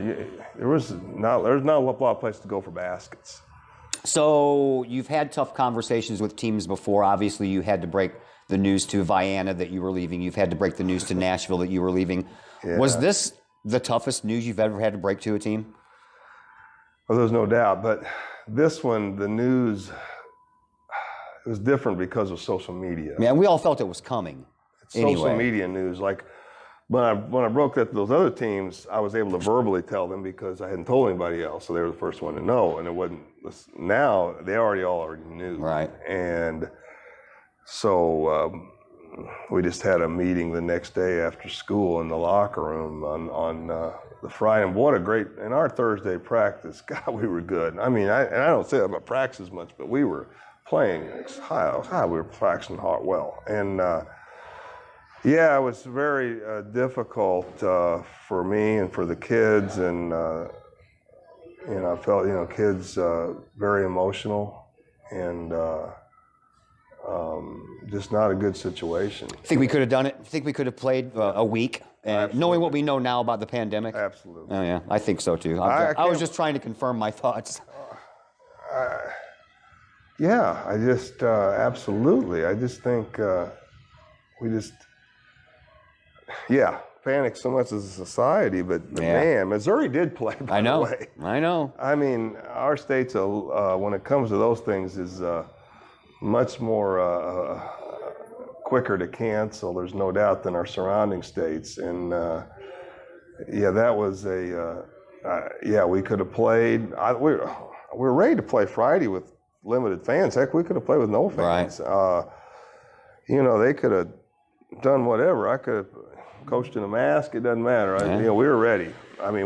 There's not a lot of places to go for baskets. So you've had tough conversations with teams before. Obviously, you had to break the news to Vienna that you were leaving. You've had to break the news to Nashville that you were leaving. Yeah. Was this the toughest news you've ever had to break to a team? Well, there's no doubt. But this one, the news, it was different because of social media. Yeah, we all felt it was coming. Social media news, like. When I broke that to those other teams, I was able to verbally tell them because I hadn't told anybody else, so they were the first one to know. And it wasn't. Now they already knew. Right. And so we just had a meeting the next day after school in the locker room on the Friday. And what a great, in our Thursday practice, God, we were good. I mean, I don't say that about practice much, but we were playing high. We were practicing hard well. And yeah, it was very difficult for me and for the kids. And, I felt, kids very emotional and just not a good situation. Think we could have done it? Think we could have played a week? And knowing what we know now about the pandemic? Absolutely. Oh, yeah, I think so too. I was just trying to confirm my thoughts. Yeah, I just, absolutely. I just think panic so much as a society, but man, Missouri did play, by the way. I know. I mean, our state's, when it comes to those things, is much more quicker to cancel, there's no doubt, than our surrounding states. And that was we could have played. We were ready to play Friday with limited fans. Heck, we could have played with no fans. Right. They could have done whatever. I could have coached in a mask. It doesn't matter. We were ready. I mean,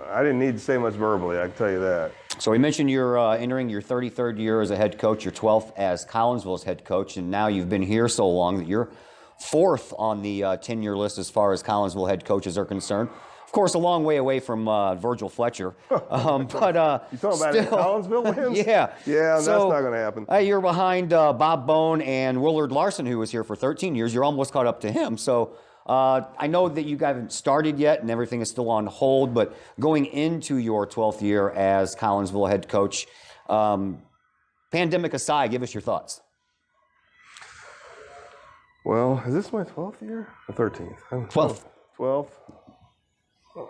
I didn't need to say much verbally, I can tell you that. So we mentioned you're entering your 33rd year as a head coach, your 12th as Collinsville's head coach, and now you've been here so long that you're 4th on the tenure list as far as Collinsville head coaches are concerned. Of course, a long way away from Virgil Fletcher. But you talking about in Collinsville wins? Yeah. Yeah, that's not going to happen. You're behind Bob Bone and Willard Larson, who was here for 13 years. You're almost caught up to him. So I know that you haven't started yet and everything is still on hold, but going into your 12th year as Collinsville head coach, pandemic aside, give us your thoughts. Well, is this my 12th year? Or 13th? 12th. 12th? Oh.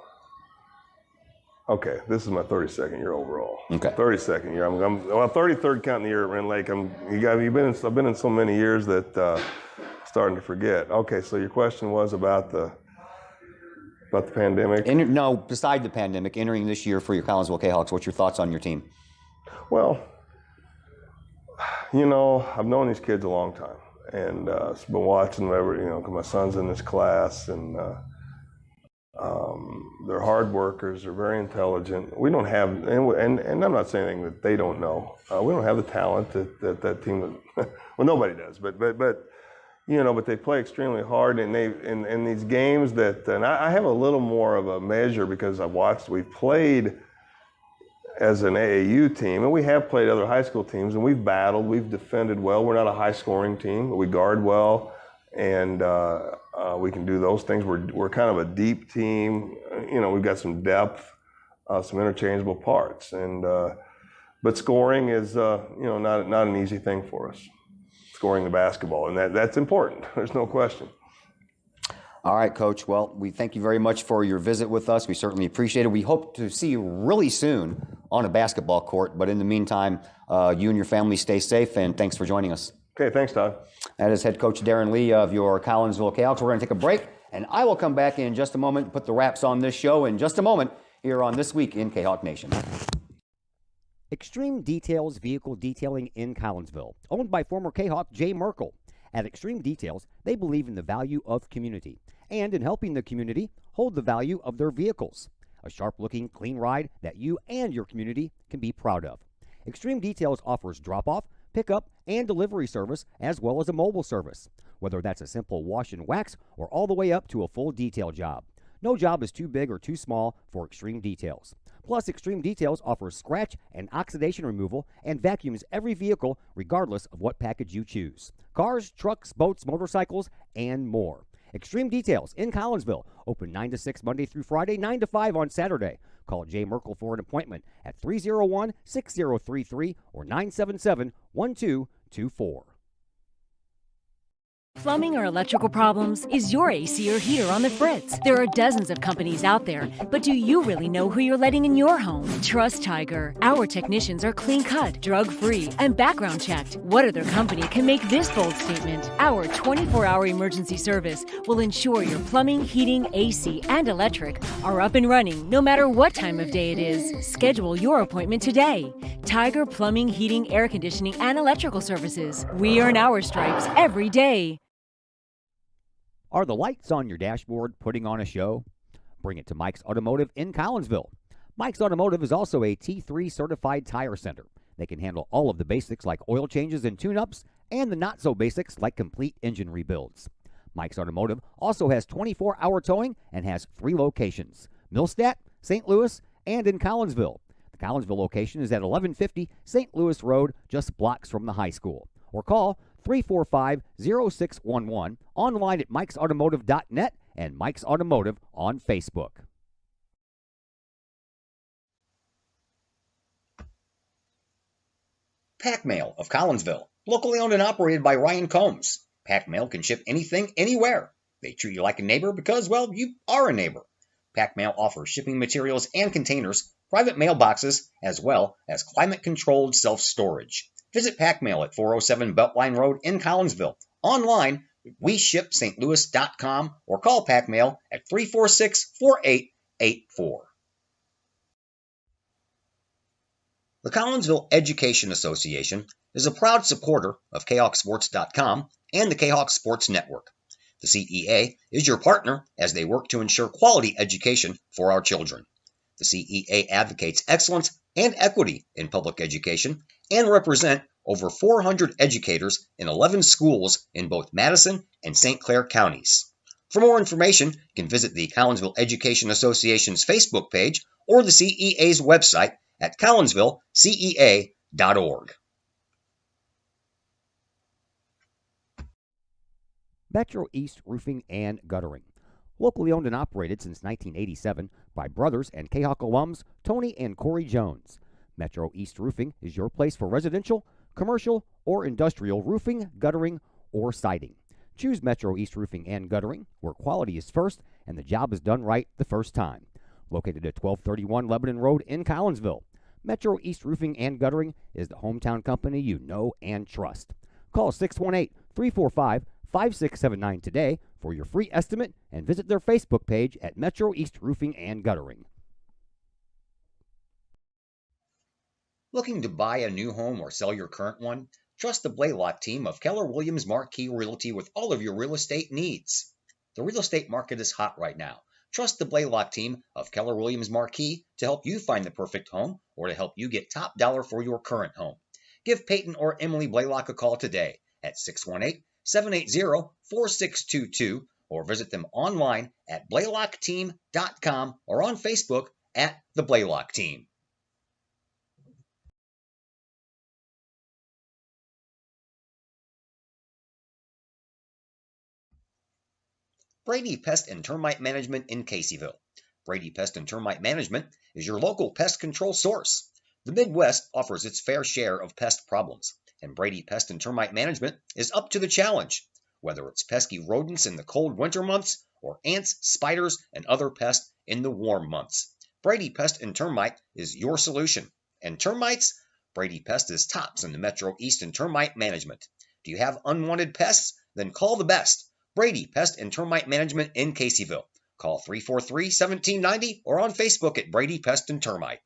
Okay, this is my 32nd year overall. Okay. 32nd year. I'm 33rd counting the year at Rend Lake. I've been in so many years that starting to forget. Okay, so your question was about the pandemic? No, beside the pandemic, entering this year for your Collinsville Kahawks, what's your thoughts on your team? Well, I've known these kids a long time, and been watching them 'cause my son's in this class, and they're hard workers, they're very intelligent. We don't have, and I'm not saying anything that they don't know. We don't have the talent that team, well, nobody does, but they play extremely hard, and in these games and I have a little more of a measure because we've played as an AAU team, and we have played other high school teams, and we've battled, we've defended well. We're not a high scoring team, but we guard well, and we can do those things. We're kind of a deep team. We've got some depth, some interchangeable parts, but scoring is not an easy thing for us. Scoring the basketball, and that's important. There's no question. All right, Coach. Well, we thank you very much for your visit with us. We certainly appreciate it. We hope to see you really soon on a basketball court, but in the meantime, you and your family stay safe, and thanks for joining us. Okay, thanks, Todd. That is head coach Darren Lee of your Collinsville Kahawks. We're going to take a break, and I will come back in just a moment and put the wraps on this show in just a moment here on This Week in Kahawk Nation. Extreme Details Vehicle Detailing in Collinsville, owned by former Kahawk Jay Merkel. At Extreme Details, they believe in the value of community and in helping the community hold the value of their vehicles. A sharp-looking, clean ride that you and your community can be proud of. Extreme Details offers drop-off, pickup, and delivery service, as well as a mobile service. Whether that's a simple wash and wax or all the way up to a full detail job. No job is too big or too small for Extreme Details. Plus, Extreme Details offers scratch and oxidation removal and vacuums every vehicle regardless of what package you choose. Cars, trucks, boats, motorcycles, and more. Extreme Details in Collinsville. Open 9 to 6 Monday through Friday, 9 to 5 on Saturday. Call Jay Merkel for an appointment at 301-6033 or 977-1224. Plumbing or electrical problems? Is your AC or heater on the fritz? There are dozens of companies out there, but do you really know who you're letting in your home? Trust Tiger. Our technicians are clean-cut, drug-free, and background-checked. What other company can make this bold statement? Our 24-hour emergency service will ensure your plumbing, heating, AC, and electric are up and running no matter what time of day it is. Schedule your appointment today. Tiger Plumbing, Heating, Air Conditioning, and Electrical Services. We earn our stripes every day. Are the lights on your dashboard putting on a show? Bring it to Mike's Automotive in Collinsville. Mike's Automotive is also a T3 certified tire center. They can handle all of the basics like oil changes and tune-ups and the not-so-basics like complete engine rebuilds. Mike's Automotive also has 24-hour towing and has 3 locations: Millstadt, St. Louis, and in Collinsville. The Collinsville location is at 1150 St. Louis Road, just blocks from the high school. Or call 345-0611, online at mikesautomotive.net and Mike's Automotive on Facebook. Pack Mail of Collinsville, locally owned and operated by Ryan Combs. Pack Mail can ship anything, anywhere. They treat you like a neighbor because, well, you are a neighbor. Pack Mail offers shipping materials and containers, private mailboxes, as well as climate-controlled self-storage. Visit Pack Mail at 407 Beltline Road in Collinsville. Online, weshipstlouis.com or call Pack Mail at 346-4884. The Collinsville Education Association is a proud supporter of KahokSports.com and the Kahok Sports Network. The CEA is your partner as they work to ensure quality education for our children. The CEA advocates excellence and equity in public education and represent over 400 educators in 11 schools in both Madison and St. Clair counties. For more information, you can visit the Collinsville Education Association's Facebook page or the CEA's website at collinsvillecea.org. Metro East Roofing and Guttering. Locally owned and operated since 1987 by brothers and Kahok alums Tony and Corey Jones. Metro East Roofing is your place for residential, commercial, or industrial roofing, guttering, or siding. Choose Metro East Roofing and Guttering, where quality is first and the job is done right the first time. Located at 1231 Lebanon Road in Collinsville, Metro East Roofing and Guttering is the hometown company you know and trust. Call 618-345-5679 today for your free estimate and visit their Facebook page at Metro East Roofing and Guttering. Looking to buy a new home or sell your current one? Trust the Blaylock team of Keller Williams Marquis Realty with all of your real estate needs. The real estate market is hot right now. Trust the Blaylock team of Keller Williams Marquis to help you find the perfect home or to help you get top dollar for your current home. Give Peyton or Emily Blaylock a call today at 618-780-4622 or visit them online at blaylockteam.com or on Facebook at the Blaylock Team. Brady Pest and Termite Management in Caseyville. Brady Pest and Termite Management is your local pest control source. The Midwest offers its fair share of pest problems, and Brady Pest and Termite Management is up to the challenge. Whether it's pesky rodents in the cold winter months or ants, spiders, and other pests in the warm months, Brady Pest and Termite is your solution. And termites? Brady Pest is tops in the Metro East and Termite Management. Do you have unwanted pests? Then call the best. Brady Pest and Termite Management in Caseyville. Call 343-1790 or on Facebook at Brady Pest and Termite.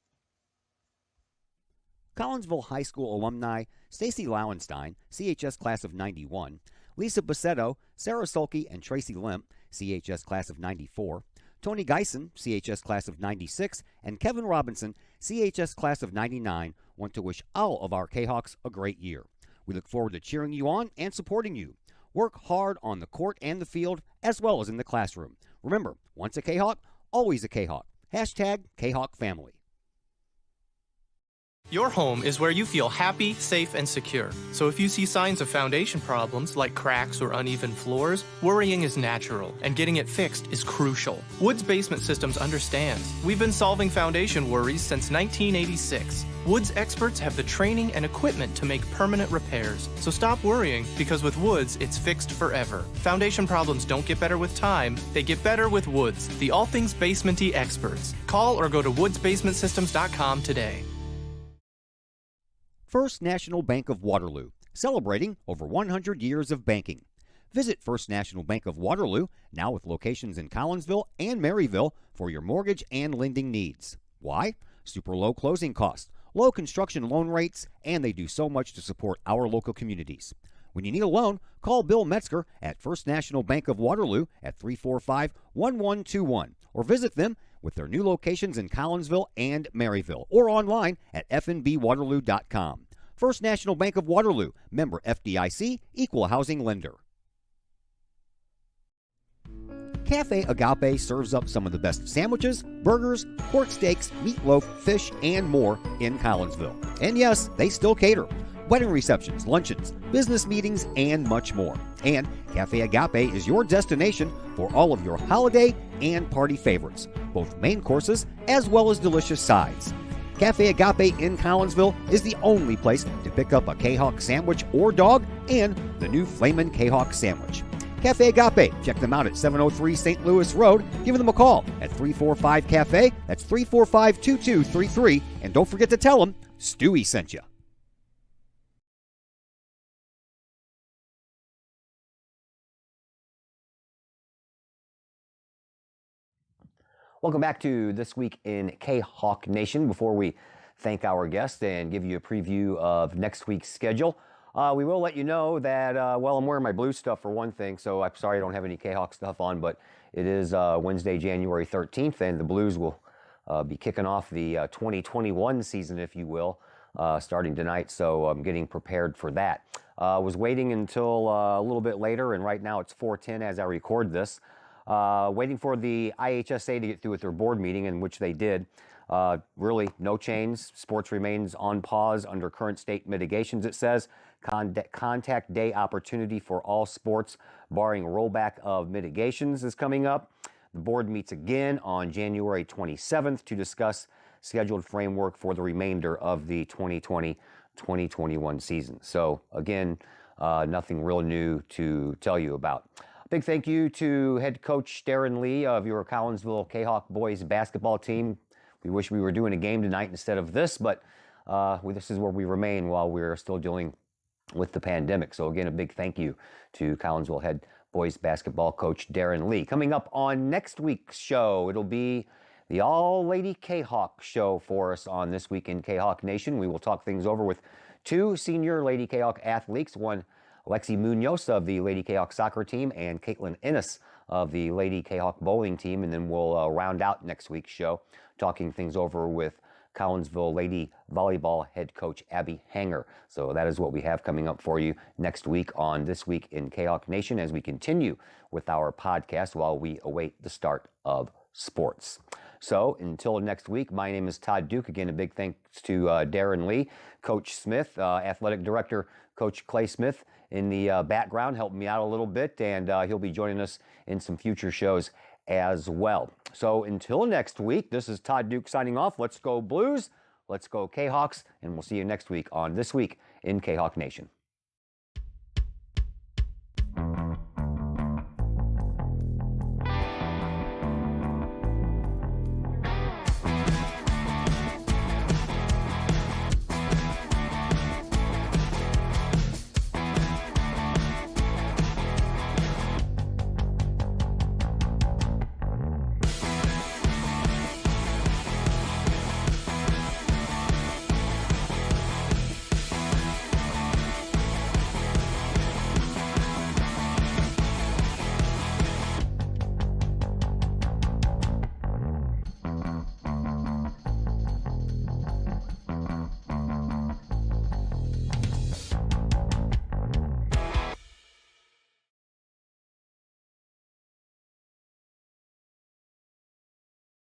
Collinsville High School alumni Stacy Lauenstein, CHS class of 91, Lisa Bassetto, Sarah Sulke, and Tracy Limp, CHS class of 94, Tony Geisen, CHS class of 96, and Kevin Robinson, CHS class of 99, want to wish all of our Kahawks a great year. We look forward to cheering you on and supporting you. Work hard on the court and the field, as well as in the classroom. Remember, once a Kahawk, always a Kahawk. Hashtag Kahawk Family. Your home is where you feel happy, safe, and secure. So if you see signs of foundation problems like cracks or uneven floors, worrying is natural, and getting it fixed is crucial. Woods Basement Systems understands. We've been solving foundation worries since 1986. Woods experts have the training and equipment to make permanent repairs. So stop worrying, because with Woods, it's fixed forever. Foundation problems don't get better with time, they get better with Woods, the all things basement-y experts. Call or go to woodsbasementsystems.com today. First National Bank of Waterloo, celebrating over 100 years of banking. Visit First National Bank of Waterloo, now with locations in Collinsville and Maryville, for your mortgage and lending needs. Why? Super low closing costs, low construction loan rates, and they do so much to support our local communities. When you need a loan, call Bill Metzger at First National Bank of Waterloo at 345-1121 or visit them with their new locations in Collinsville and Maryville or online at fnbwaterloo.com. First National Bank of Waterloo, member FDIC, equal housing lender. Cafe Agape serves up some of the best sandwiches, burgers, pork steaks, meatloaf, fish, and more in Collinsville. And yes, they still cater. Wedding receptions, luncheons, business meetings, and much more. And Cafe Agape is your destination for all of your holiday and party favorites, both main courses as well as delicious sides. Cafe Agape in Collinsville is the only place to pick up a Kahok sandwich or dog and the new Flamin' Kahok sandwich. Cafe Agape, check them out at 703 St. Louis Road. Give them a call at 345-CAFE. That's 345-2233. And don't forget to tell them Stewie sent you. Welcome back to This Week in Kahok Nation. Before we thank our guest and give you a preview of next week's schedule, we will let you know that, well, I'm wearing my blue stuff for one thing, so I'm sorry I don't have any Kahok stuff on, but it is Wednesday, January 13th, and the Blues will be kicking off the 2021 season, if you will, starting tonight, so I'm getting prepared for that. Was waiting until a little bit later, and right now it's 4:10 as I record this. Waiting for the IHSA to get through with their board meeting, in which they did. Really, no change. Sports remains on pause under current state mitigations, it says. Contact day opportunity for all sports, barring rollback of mitigations, is coming up. The board meets again on January 27th to discuss scheduled framework for the remainder of the 2020-2021 season. So, again, nothing real new to tell you about. Big thank you to head coach Darren Lee of your Collinsville Kahok boys basketball team. We wish we were doing a game tonight instead of this, but this is where we remain while we're still dealing with the pandemic. So again, a big thank you to Collinsville head boys basketball coach Darren Lee. Coming up on next week's show, it'll be the All-Lady Kahok show for us on This Week in Kahok Nation. We will talk things over with two senior Lady Kahok athletes, one Lexi Munoz of the Lady Kahok soccer team and Caitlin Ennis of the Lady Kahok bowling team. And then we'll round out next week's show talking things over with Collinsville Lady Volleyball head coach Abby Hanger. So that is what we have coming up for you next week on This Week in Kahok Nation as we continue with our podcast while we await the start of sports. So until next week, my name is Todd Duke. Again, a big thanks to Darren Lee, Coach Smith, Athletic Director Coach Clay Smith in the background, helping me out a little bit, and he'll be joining us in some future shows as well. So until next week, this is Todd Duke signing off. Let's go Blues, let's go Kahawks, and we'll see you next week on This Week in Kahok Nation.